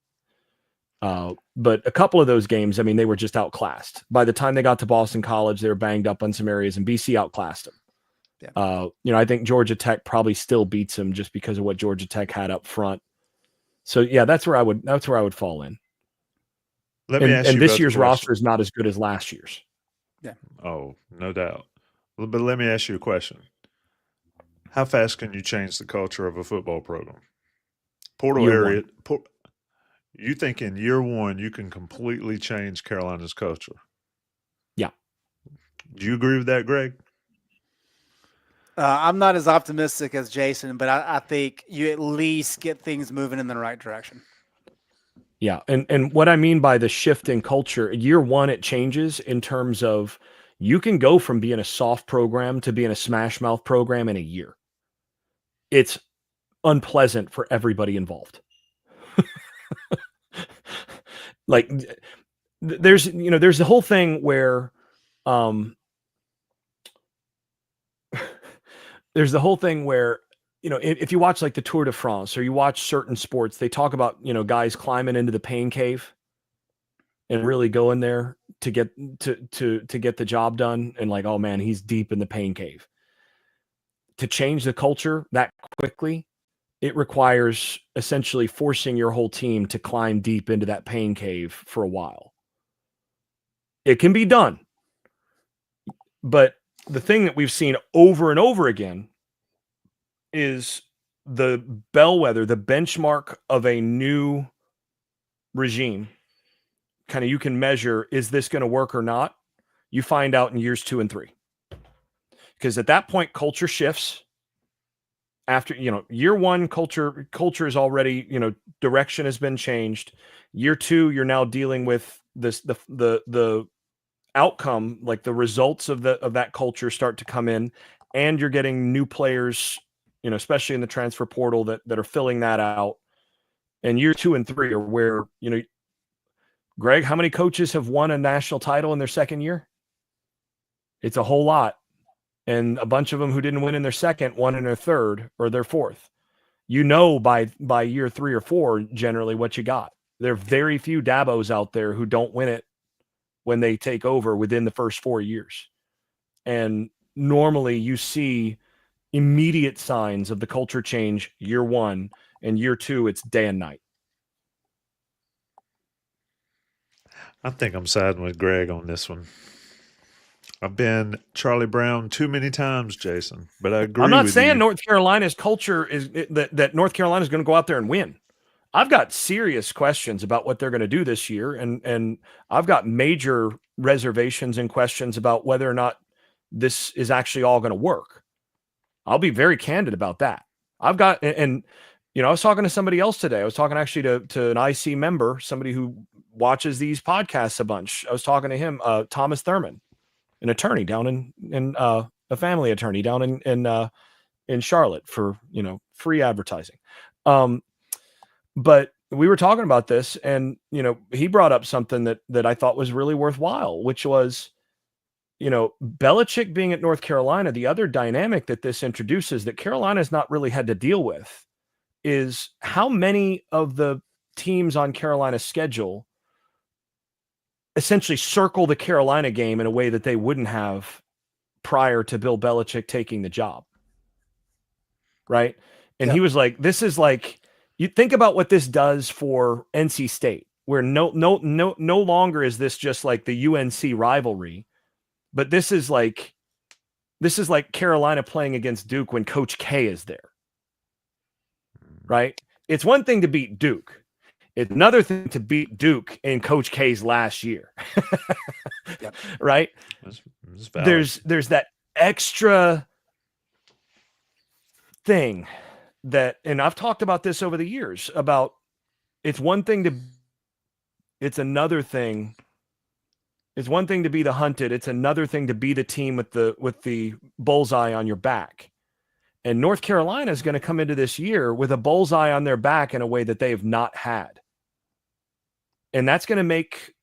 But a couple of those games, I mean, they were just outclassed. By the time they got to Boston College, they were banged up on some areas, and BC outclassed them. Yeah. I think Georgia Tech probably still beats them just because of what Georgia Tech had up front. So yeah, that's where I would fall in. Let me ask you, this year's roster is not as good as last year's. Yeah. Oh, no doubt. But let me ask you a question. How fast can you change the culture of a football program? You think in year 1 you can completely change Carolina's culture? Yeah. Do you agree with that, Greg? I'm not as optimistic as Jason, but I think you at least get things moving in the right direction. Yeah. And what I mean by the shift in culture, year 1, it changes in terms of, you can go from being a soft program to being a smash mouth program in a year. It's unpleasant for everybody involved. Like, there's the whole thing where, if you watch like the Tour de France, or you watch certain sports, they talk about, guys climbing into the pain cave and really going there to get the job done. And like, oh man, he's deep in the pain cave. To change the culture that quickly, it requires essentially forcing your whole team to climb deep into that pain cave for a while. It can be done. But the thing that we've seen over and over again is the bellwether, the benchmark of a new regime. Kind of, you can measure, is this going to work or not? You find out in years 2 and 3. Because at that point, culture shifts. After, year 1, culture is already, direction has been changed. Year 2, you're now dealing with this, the outcome, like the results of that culture start to come in, and you're getting new players, especially in the transfer portal that are filling that out. And year 2 and 3 are where, Greg, how many coaches have won a national title in their second year? It's a whole lot. And a bunch of them who didn't win in their second won in their third or their fourth. By year 3 or 4, generally what you got. There are very few Dabos out there who don't win it when they take over within the first 4 years. And normally you see immediate signs of the culture change year 1, and year 2, it's day and night. I think I'm siding with Greg on this one. I've been Charlie Browne too many times, Jason, but I agree. I'm not with saying you. North Carolina's culture is that North Carolina is going to go out there and win. I've got serious questions about what they're going to do this year, and I've got major reservations and questions about whether or not this is actually all going to work. I'll be very candid about that. I was talking to somebody else today. I was talking actually to an IC member, somebody who watches these podcasts a bunch. I was talking to him, Thomas Thurman, an attorney down in a family attorney down in Charlotte for, free advertising. But we were talking about this, and, he brought up something that I thought was really worthwhile, which was, Belichick being at North Carolina. The other dynamic that this introduces that Carolina's not really had to deal with is how many of the teams on Carolina's schedule essentially circle the Carolina game in a way that they wouldn't have prior to Bill Belichick taking the job. Right. And he was like, this is like, you think about what this does for NC State, where no longer is this just like the UNC rivalry, but this is like Carolina playing against Duke when Coach K is there. right? It's one thing to beat Duke. It's another thing to beat Duke in Coach K's last year. Yep. Right? That's valid. There's that extra thing that, and I've talked about this over the years, about it's one thing to it's another thing. It's one thing to be the hunted. It's another thing to be the team with the bullseye on your back. And North Carolina is going to come into this year with a bullseye on their back in a way that they have not had. And that's going to make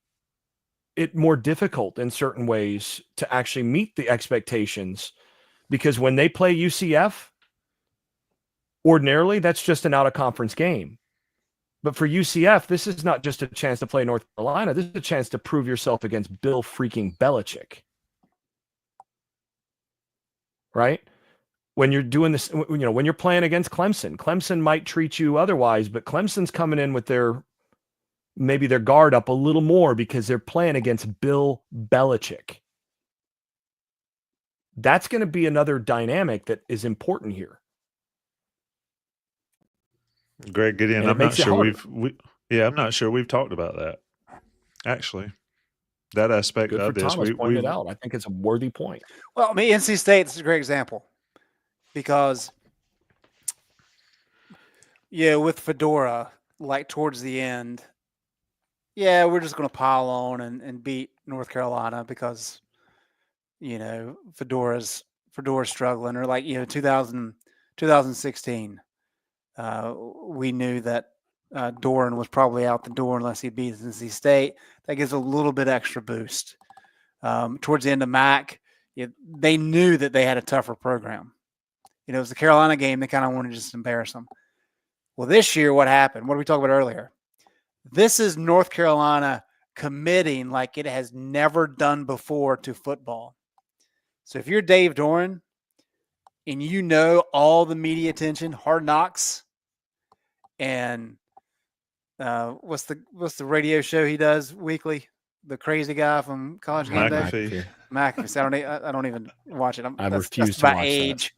it more difficult in certain ways to actually meet the expectations, because when they play UCF, ordinarily that's just an out-of-conference game. But for UCF, this is not just a chance to play North Carolina. This is a chance to prove yourself against Bill freaking Belichick. Right? When you're doing this, when you're playing against Clemson might treat you otherwise, but Clemson's coming in with maybe their guard up a little more because they're playing against Bill Belichick. That's going to be another dynamic that is important here. Greg Gideon, And it I'm not makes it sure harder. I'm not sure we've talked about that. Actually, that aspect Good for of this, Thomas pointed it out. I think it's a worthy point. Well, I mean, NC State is a great example because, with Fedora, like towards the end, we're just going to pile on and beat North Carolina because, Fedora's struggling, or like, 2016. We knew that Doran was probably out the door unless he beats NC State. That gives a little bit extra boost. Towards the end of MAC, they knew that they had a tougher program. It was the Carolina game. They kind of wanted to just embarrass them. Well, this year, what happened? What did we talk about earlier? This is North Carolina committing like it has never done before to football. So if you're Dave Doran and all the media attention, Hard Knocks, and what's the radio show he does weekly? The crazy guy from College Game Day, McAfee. I don't even watch it. I refuse to watch age.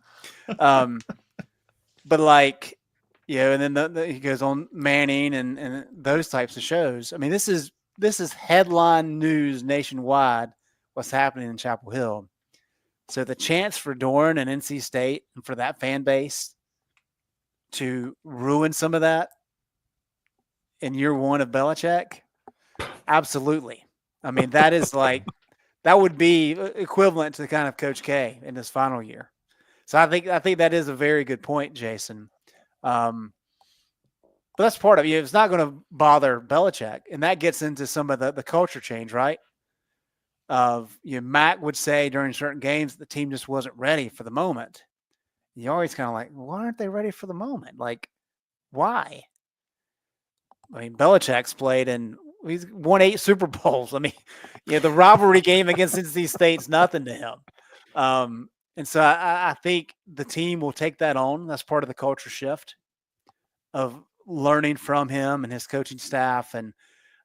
But like, and then he goes on Manning and those types of shows. I mean, this is headline news nationwide. What's happening in Chapel Hill? So the chance for Doran and NC State and for that fan base to ruin some of that in year one of Belichick, absolutely. I mean, that is like, that would be equivalent to the kind of Coach K in his final year. So I think that is a very good point, Jason. But that's part of it. It's not going to bother Belichick, and that gets into some of the culture change, right? Matt would say during certain games the team just wasn't ready for the moment. You're always kind of like, why aren't they ready for the moment? Like, why? I mean, Belichick's played and he's won 8 Super Bowls. I mean, the rivalry game against NC State's nothing to him. And so I think the team will take that on. That's part of the culture shift of learning from him and his coaching staff. And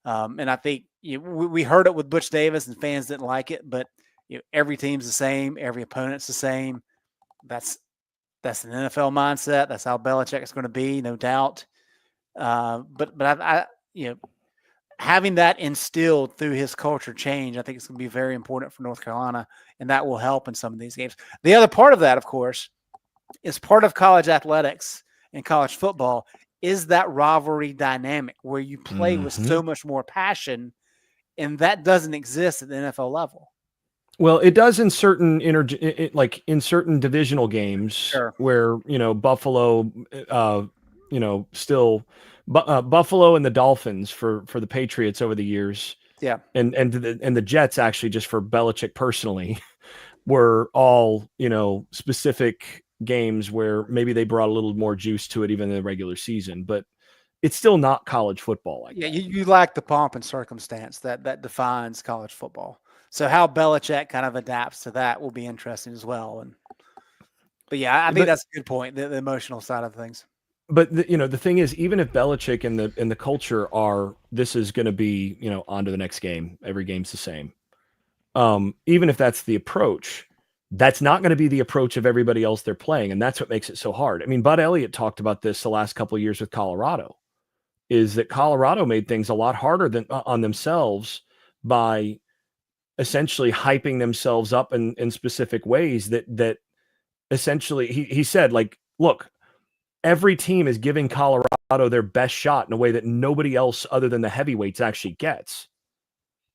I think we heard it with Butch Davis and fans didn't like it, but every team's the same. Every opponent's the same. That's an NFL mindset. That's how Belichick is going to be, no doubt. But I having that instilled through his culture change, I think it's going to be very important for North Carolina, and that will help in some of these games. The other part of that, of course, is part of college athletics and college football is that rivalry dynamic where you play with so much more passion, and that doesn't exist at the NFL level. Well, it does in certain in certain divisional games, sure, where Buffalo, still Buffalo and the Dolphins for the Patriots over the years, and the Jets actually just for Belichick personally were all specific games where maybe they brought a little more juice to it even in the regular season, but it's still not college football. Like you lack the pomp and circumstance that defines college football. So how Belichick kind of adapts to that will be interesting as well. But I think that's a good point, the emotional side of things. But the thing is, even if Belichick and the culture are, this is going to be, on to the next game, every game's the same. Even if that's the approach, That's not going to be the approach of everybody else they're playing, and that's what makes it so hard. I mean, Bud Elliott talked about this the last couple of years with Colorado, is that Colorado made things a lot harder than on themselves by essentially hyping themselves up in specific ways that essentially he said, like, look, every team is giving Colorado their best shot in a way that nobody else other than the heavyweights actually gets.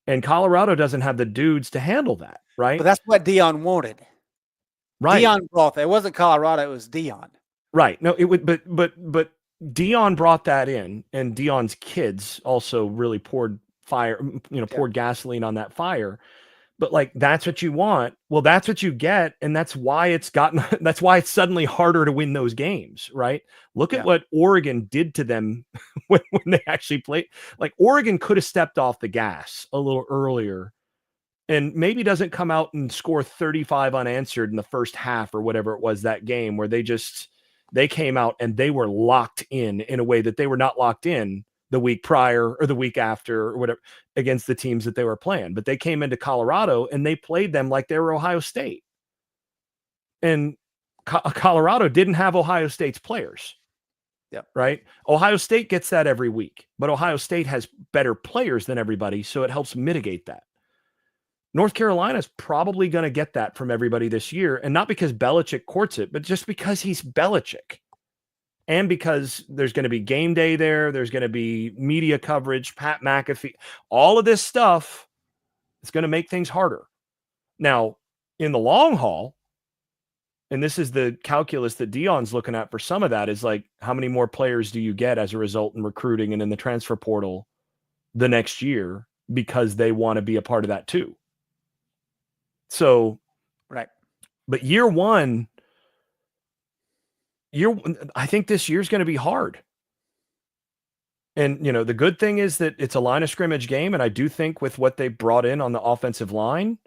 And Colorado doesn't have the dudes to handle that, right? But that's what Dion wanted. Right. Dion brought that. It wasn't Colorado, it was Dion. Right. No, it would, but Dion brought that in, and Dion's kids also really poured poured gasoline on that fire. But like, that's what you want. Well, that's what you get. And that's why it's suddenly harder to win those games, right? Look at what Oregon did to them when they actually played. Like, Oregon could have stepped off the gas a little earlier and maybe doesn't come out and score 35 unanswered in the first half or whatever it was that game, where they came out and they were locked in a way that they were not locked in the week prior or the week after or whatever against the teams that they were playing. But they came into Colorado and they played them like they were Ohio State. And Colorado didn't have Ohio State's players. Yep. Right. Ohio State gets that every week, but Ohio State has better players than everybody, so it helps mitigate that. North Carolina's probably going to get that from everybody this year, and not because Belichick courts it, but just because he's Belichick. And because there's going to be game day there, there's going to be media coverage, Pat McAfee, all of this stuff is going to make things harder. Now, in the long haul, and this is the calculus that Dion's looking at for some of that, is like, how many more players do you get as a result in recruiting and in the transfer portal the next year, because they want to be a part of that too. So, right. But I think this year's going to be hard. And, the good thing is that it's a line of scrimmage game. And I do think with what they brought in on the offensive line,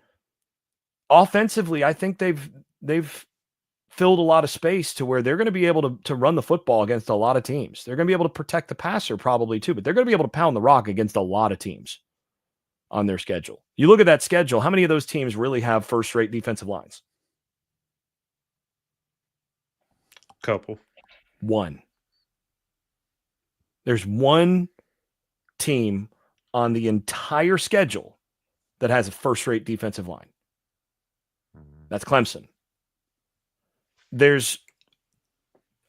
offensively, I think they've filled a lot of space to where they're going to be able to run the football against a lot of teams. They're going to be able to protect the passer probably too, but they're going to be able to pound the rock against a lot of teams on their schedule. You look at that schedule, how many of those teams really have first-rate defensive lines? Couple. One. There's one team on the entire schedule that has a first-rate defensive line. That's Clemson. There's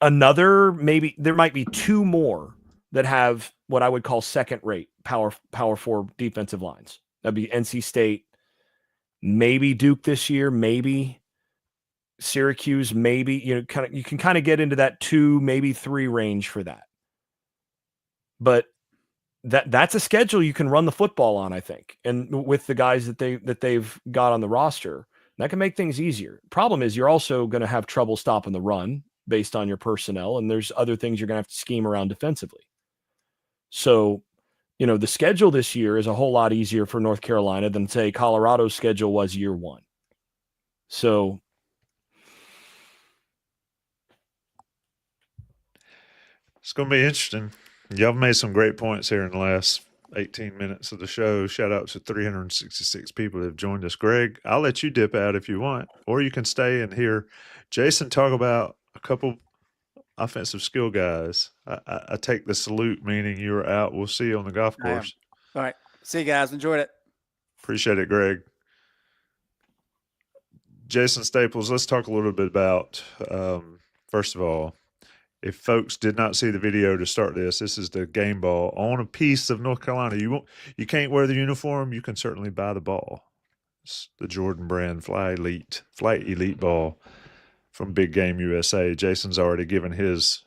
another, maybe there might be two more that have what I would call second-rate power four defensive lines. That'd be NC State, maybe Duke this year, maybe Syracuse, maybe, you can kind of get into that 2, maybe 3 range for that. But that's a schedule you can run the football on, I think. And with the guys that they've got on the roster, that can make things easier. Problem is, you're also going to have trouble stopping the run based on your personnel, and there's other things you're going to have to scheme around defensively. So, the schedule this year is a whole lot easier for North Carolina than, say, Colorado's schedule was year one. So it's going to be interesting. Y'all made some great points here in the last 18 minutes of the show. Shout out to 366 people that have joined us. Greg, I'll let you dip out if you want, or you can stay and hear Jason talk about a couple offensive skill guys. I take the salute, meaning you're out. We'll see you on the golf course. All right. See you guys. Enjoyed it. Appreciate it, Greg. Jason Staples, let's talk a little bit about, first of all, if folks did not see the video to start this is the game ball on a piece of North Carolina. You can't wear the uniform. You can certainly buy the ball. It's the Jordan brand Flight Elite ball from Big Game USA. Jason's already given his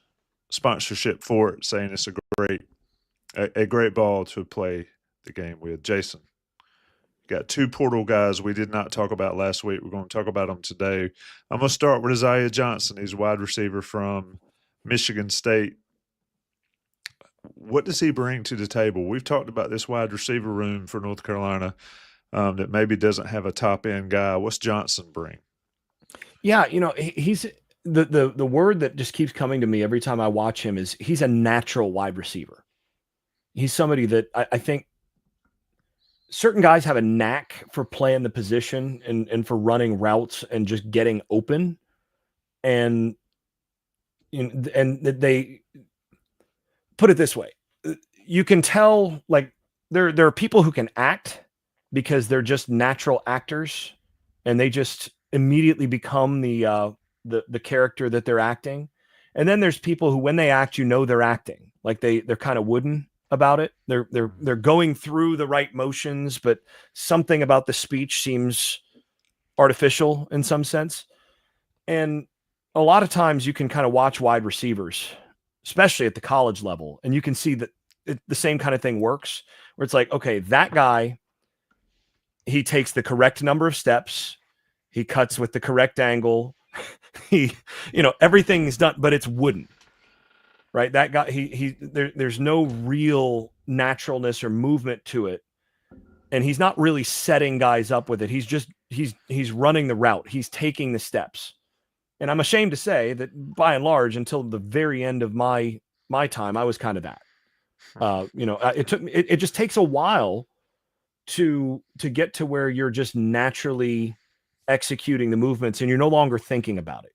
sponsorship for it, saying it's a great ball to play the game with. Jason, got 2 portal guys we did not talk about last week. We're going to talk about them today. I'm going to start with Aziah Johnson. He's a wide receiver from Michigan State. What does he bring to the table? We've talked about this wide receiver room for North Carolina that maybe doesn't have a top end guy. What's Johnson bring? Yeah, he's the word that just keeps coming to me every time I watch him is he's a natural wide receiver. He's somebody that I think certain guys have a knack for playing the position and for running routes and just getting open. And they put it this way. You can tell, like, there are people who can act because they're just natural actors and they just immediately become the character that they're acting. And then there's people who, when they act, they're acting, like they're kind of wooden about it. They're going through the right motions, but something about the speech seems artificial in some sense. And a lot of times you can kind of watch wide receivers, especially at the college level, and you can see that the same kind of thing works, where it's like, okay, that guy, he takes the correct number of steps, he cuts with the correct angle, everything's done, but it's wooden, right? That guy, there's no real naturalness or movement to it, and he's not really setting guys up with it. He's running the route, he's taking the steps. And I'm ashamed to say that, by and large, until the very end of my time, I was kind of that. It just takes a while to get to where you're just naturally executing the movements and you're no longer thinking about it.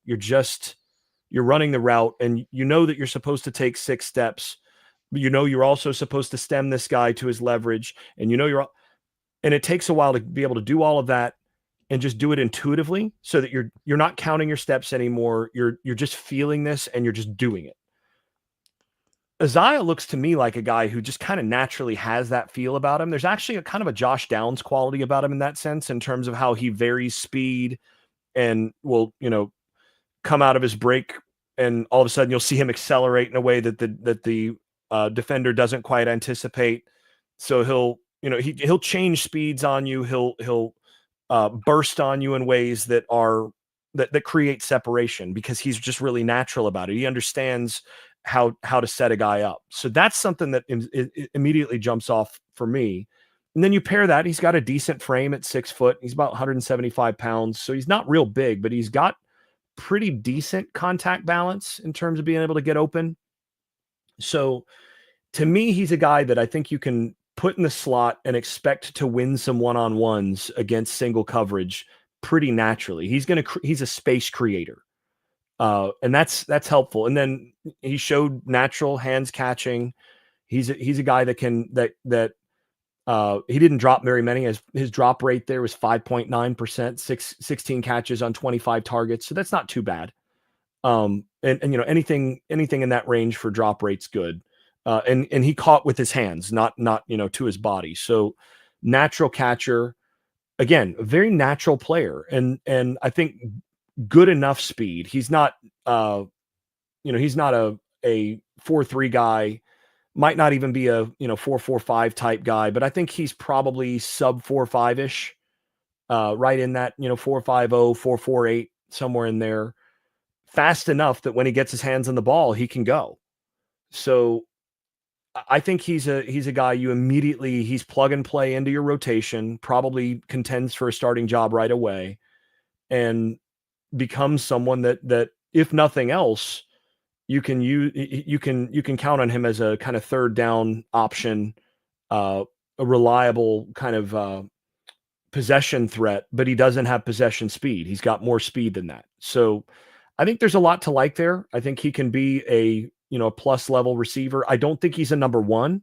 You're running the route, and that you're supposed to take 6 steps, but you're also supposed to stem this guy to his leverage, and and it takes a while to be able to do all of that and just do it intuitively, so that you're not counting your steps anymore. You're just feeling this and you're just doing it. Aziah looks to me like a guy who just kind of naturally has that feel about him. There's actually a kind of a Josh Downs quality about him in that sense, in terms of how he varies speed and will, come out of his break, and all of a sudden you'll see him accelerate in a way that the defender doesn't quite anticipate. So he'll change speeds on you. He'll burst on you in ways that create separation, because he's just really natural about it. He understands how to set a guy up. So that's something that immediately jumps off for me. And then you pair that, he's got a decent frame at 6 foot. He's about 175 pounds. So he's not real big, but he's got pretty decent contact balance in terms of being able to get open. So to me, he's a guy that I think you can put in the slot and expect to win some one-on-ones against single coverage pretty naturally. He's a space creator. And that's helpful. And then he showed natural hands catching. He's a guy that he didn't drop very many. His drop rate there was 5.9%, 16 catches on 25 targets. So that's not too bad. And anything in that range for drop rate's good. And he caught with his hands, not to his body. So natural catcher, again, a very natural player. And I think good enough speed. He's not, he's not a 4.3 guy, might not even be a 4.45 type guy, but I think he's probably sub 4.5 ish, right in that 4.50, 4.48, somewhere in there. Fast enough that when he gets his hands on the ball, he can go. So I think he's a guy he's plug and play into your rotation, probably contends for a starting job right away, and becomes someone that if nothing else, you can count on him as a kind of third down option, a reliable kind of possession threat, but he doesn't have possession speed. He's got more speed than that. So I think there's a lot to like there. I think he can be a plus level receiver. I don't think he's a number 1.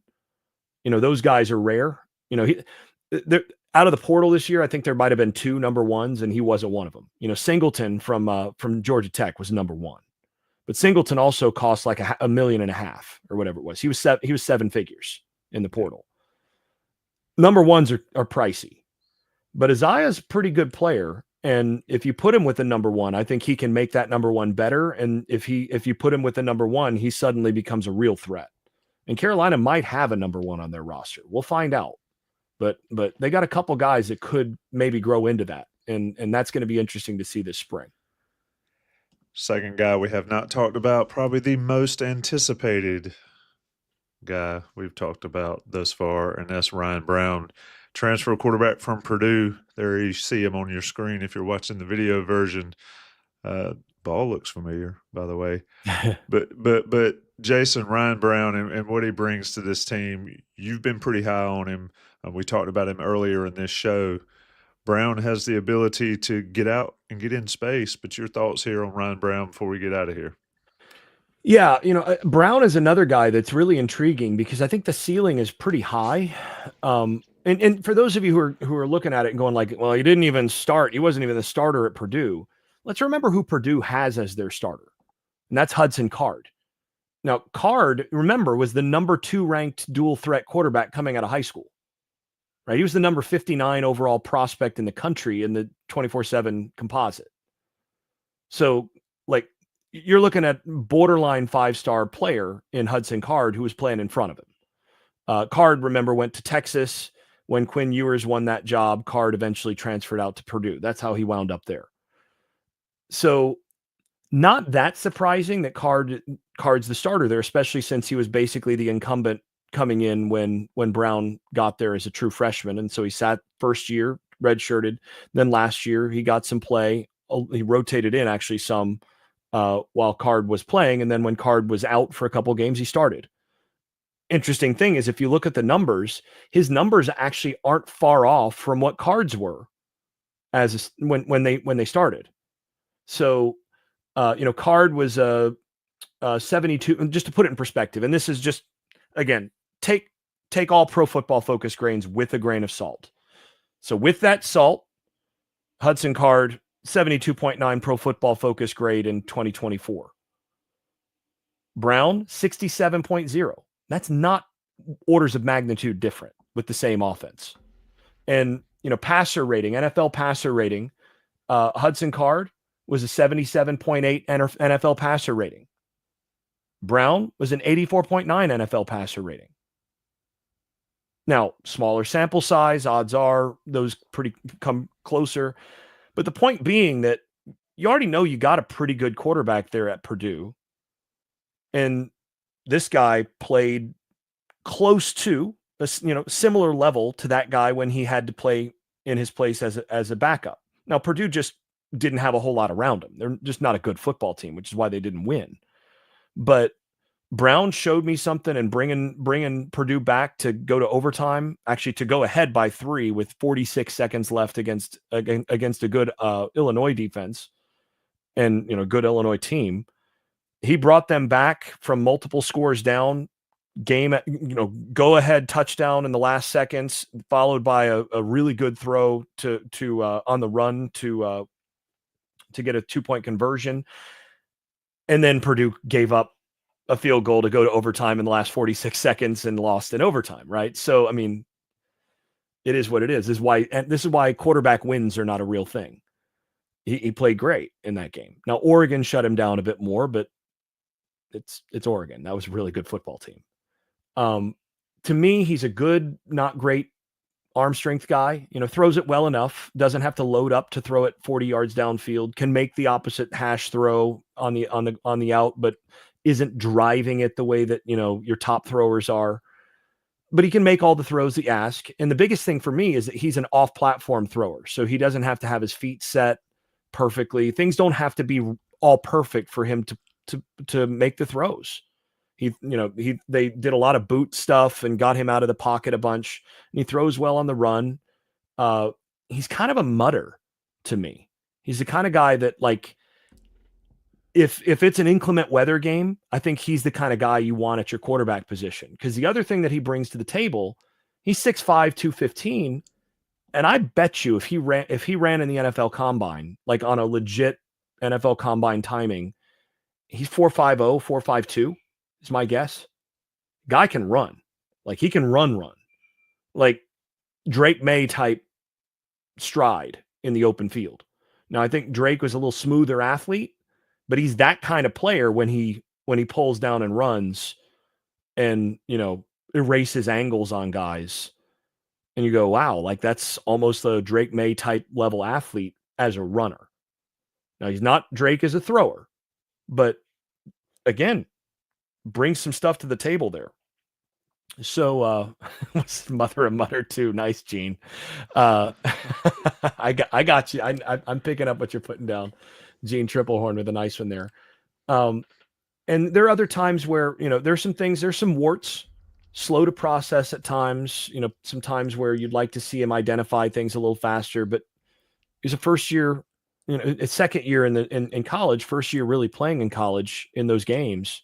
Those guys are rare. Out of the portal this year, I think there might have been 2 number 1s, and he wasn't one of them. Singleton from Georgia Tech was number 1, but Singleton also cost like $1.5 million or whatever it was. He was 7 figures in the portal. Number 1s are pricey, but Aziah's a pretty good player. And if you put him with a number 1, I think he can make that number 1 better. And if you put him with a number 1, he suddenly becomes a real threat. And Carolina might have a number 1 on their roster. We'll find out. But they got a couple guys that could maybe grow into that. And that's going to be interesting to see this spring. Second guy we have not talked about, probably the most anticipated guy we've talked about thus far, and that's Ryan Browne, transfer quarterback from Purdue. There you see him on your screen if you're watching the video version. Ball looks familiar, by the way. But Jason, Ryan Browne and what he brings to this team, you've been pretty high on him. We talked about him earlier in this show. Browne has the ability to get out and get in space, but your thoughts here on Ryan Browne before we get out of here? Yeah, Browne is another guy that's really intriguing because I think the ceiling is pretty high. And for those of you who are looking at it and going like, well, he didn't even start. He wasn't even the starter at Purdue. Let's remember who Purdue has as their starter, and that's Hudson Card. Now, Card, remember, was the number 2 ranked dual threat quarterback coming out of high school. Right? He was the number 59 overall prospect in the country in the 24/7 composite. So, like, you're looking at borderline 5-star player in Hudson Card who was playing in front of him. Card, remember, went to Texas when Quinn Ewers won that job. Card eventually transferred out to Purdue. That's how he wound up there. So, not that surprising that Card's the starter there, especially since he was basically the incumbent coming in when Browne got there as a true freshman. And so he sat first year, redshirted. Then last year he got some play. He rotated in actually some while Card was playing. And then when Card was out for a couple of games, he started. Interesting thing is if you look at the numbers, his numbers actually aren't far off from what Card's were when they started. So, Card was a 72, just to put it in perspective. And this is just, again, take all Pro Football Focus grains with a grain of salt. So with that salt, Hudson Card, 72.9 Pro Football Focus grade in 2024. Browne, 67.0. That's not orders of magnitude different with the same offense. And, passer rating, NFL passer rating, Hudson Card was a 77.8 NFL passer rating. Browne was an 84.9 NFL passer rating. Now, smaller sample size, odds are those pretty come closer. But the point being that you already know you got a pretty good quarterback there at Purdue. And this guy played close to a similar level to that guy when he had to play in his place as a backup. Now, Purdue just didn't have a whole lot around him. They're just not a good football team, which is why they didn't win. But Browne showed me something, and bringing Purdue back to go to overtime, actually to go ahead by 3 with 46 seconds left against a good Illinois defense and good Illinois team. He brought them back from multiple scores down, go ahead touchdown in the last seconds, followed by a really good throw to on the run to get a 2-point conversion. And then Purdue gave up a field goal to go to overtime in the last 46 seconds and lost in overtime, right? So, I mean, it is what it is. This is why quarterback wins are not a real thing. He played great in that game. Now, Oregon shut him down a bit more, but it's Oregon. That was a really good football team. To me, he's a good, not great arm strength guy, throws it well enough, doesn't have to load up to throw it 40 yards downfield, can make the opposite hash throw on the out, but isn't driving it the way that, your top throwers are, but he can make all the throws that you ask. And the biggest thing for me is that he's an off platform thrower. So he doesn't have to have his feet set perfectly. Things don't have to be all perfect for him to make the throws. They did a lot of boot stuff and got him out of the pocket a bunch, and he throws well on the run. He's kind of a mutter to me. He's the kind of guy that, like, if it's an inclement weather game, I think he's the kind of guy you want at your quarterback position. Because the other thing that he brings to the table, he's 6'5", 215, and I bet you if he ran in the NFL Combine, like on a legit NFL Combine timing, he's 4.50, 4.52. Is my guess. Guy can run. Like, he can run. Like Drake May type stride in the open field. Now, I think Drake was a little smoother athlete, but he's that kind of player when he pulls down and runs and, erases angles on guys. And you go, wow, like that's almost a Drake May type level athlete as a runner. Now, he's not Drake as a thrower, but again, brings some stuff to the table there. So, what's mother and mutter too? Nice, Gene. I got you. I'm picking up what you're putting down. Gene Triplehorn with a nice one there. And there are other times where, there's some warts, slow to process at times, some times where you'd like to see him identify things a little faster, but he's a first year, a second year in college, first year really playing in college in those games.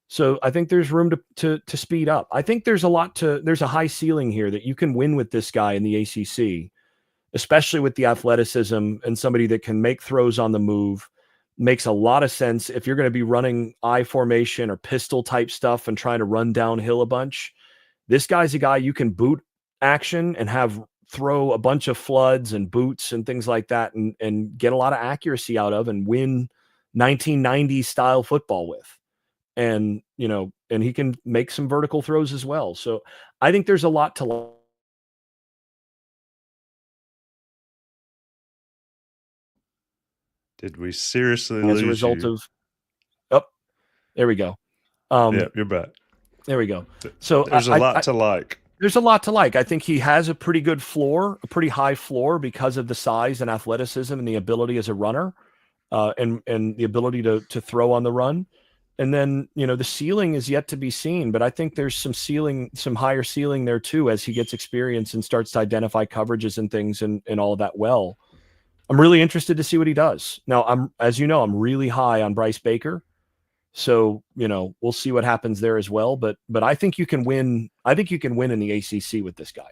So I think there's room to speed up. I think there's a high ceiling here that you can win with this guy in the ACC, especially with the athleticism and somebody that can make throws on the move. Makes a lot of sense if you're going to be running I formation or pistol type stuff and trying to run downhill a bunch. This guy's a guy you can boot action and have throw a bunch of floods and boots and things like that and get a lot of accuracy out of and win 1990s style football with. And, and he can make some vertical throws as well. So I think there's a lot to Did we seriously as lose a result you? of, there we go. Yeah, you're back. There we go. So there's a lot to like. There's a lot to like. I think he has a pretty good floor, a pretty high floor because of the size and athleticism and the ability as a runner, and the ability to throw on the run. And then, the ceiling is yet to be seen, but I think there's some higher ceiling there too, as he gets experience and starts to identify coverages and things and all of that well. I'm really interested to see what he does. Now, as you know, I'm really high on Bryce Baker. So, we'll see what happens there as well. But I think you can win. I think you can win in the ACC with this guy.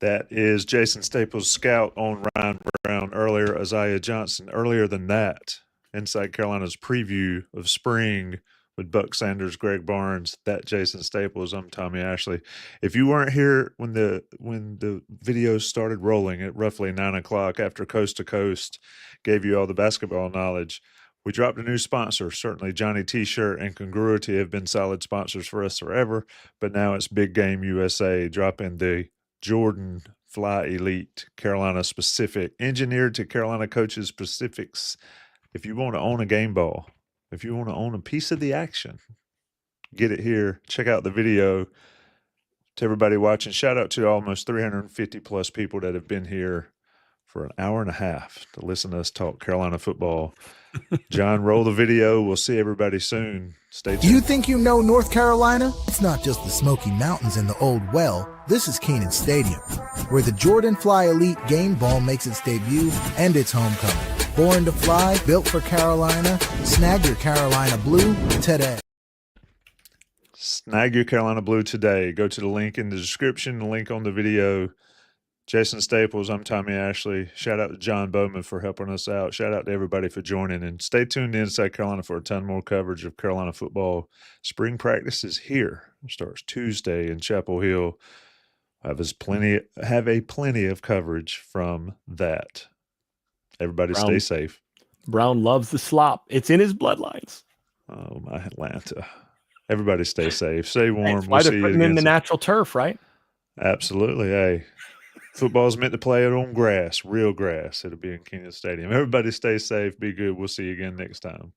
That is Jason Staples' scout on Ryan Browne earlier, Aziah Johnson earlier than that. Inside Carolina's preview of spring with Buck Sanders, Greg Barnes, that Jason Staples. I'm Tommy Ashley. If you weren't here when the video started rolling at roughly 9 o'clock after Coast to Coast gave you all the basketball knowledge, we dropped a new sponsor. Certainly Johnny T-Shirt and Congruity have been solid sponsors for us forever, but now it's Big Game USA dropping the Jordan Fly Elite Carolina specific, engineered to Carolina coaches specifics. If you want to own a game ball, if you want to own a piece of the action, get it here. Check out the video. To everybody watching, shout out to almost 350 plus people that have been here for an hour and a half to listen to us talk Carolina football. John, roll the video. We'll see everybody soon. Stay tuned. You think you know North Carolina? It's not just the Smoky Mountains and the Old Well. This is Kenan Stadium, where the Jordan Fly Elite game ball makes its debut and its homecoming. Born to fly, built for Carolina. Snag your Carolina Blue today. Snag your Carolina Blue today. Go to the link in the description, the link on the video. Jason Staples, I'm Tommy Ashley. Shout out to John Bowman for helping us out. Shout out to everybody for joining. And stay tuned to Inside Carolina for a ton more coverage of Carolina football. Spring practice is here. It starts Tuesday in Chapel Hill. Have a plenty of coverage from that. Everybody stay safe. Browne loves the slop. It's in his bloodlines. Oh, my Atlanta. Everybody stay safe. Stay warm. That's why they're putting in the natural turf, right? Absolutely. Hey, football's meant to play it on grass, real grass. It'll be in Kenan Stadium. Everybody stay safe. Be good. We'll see you again next time.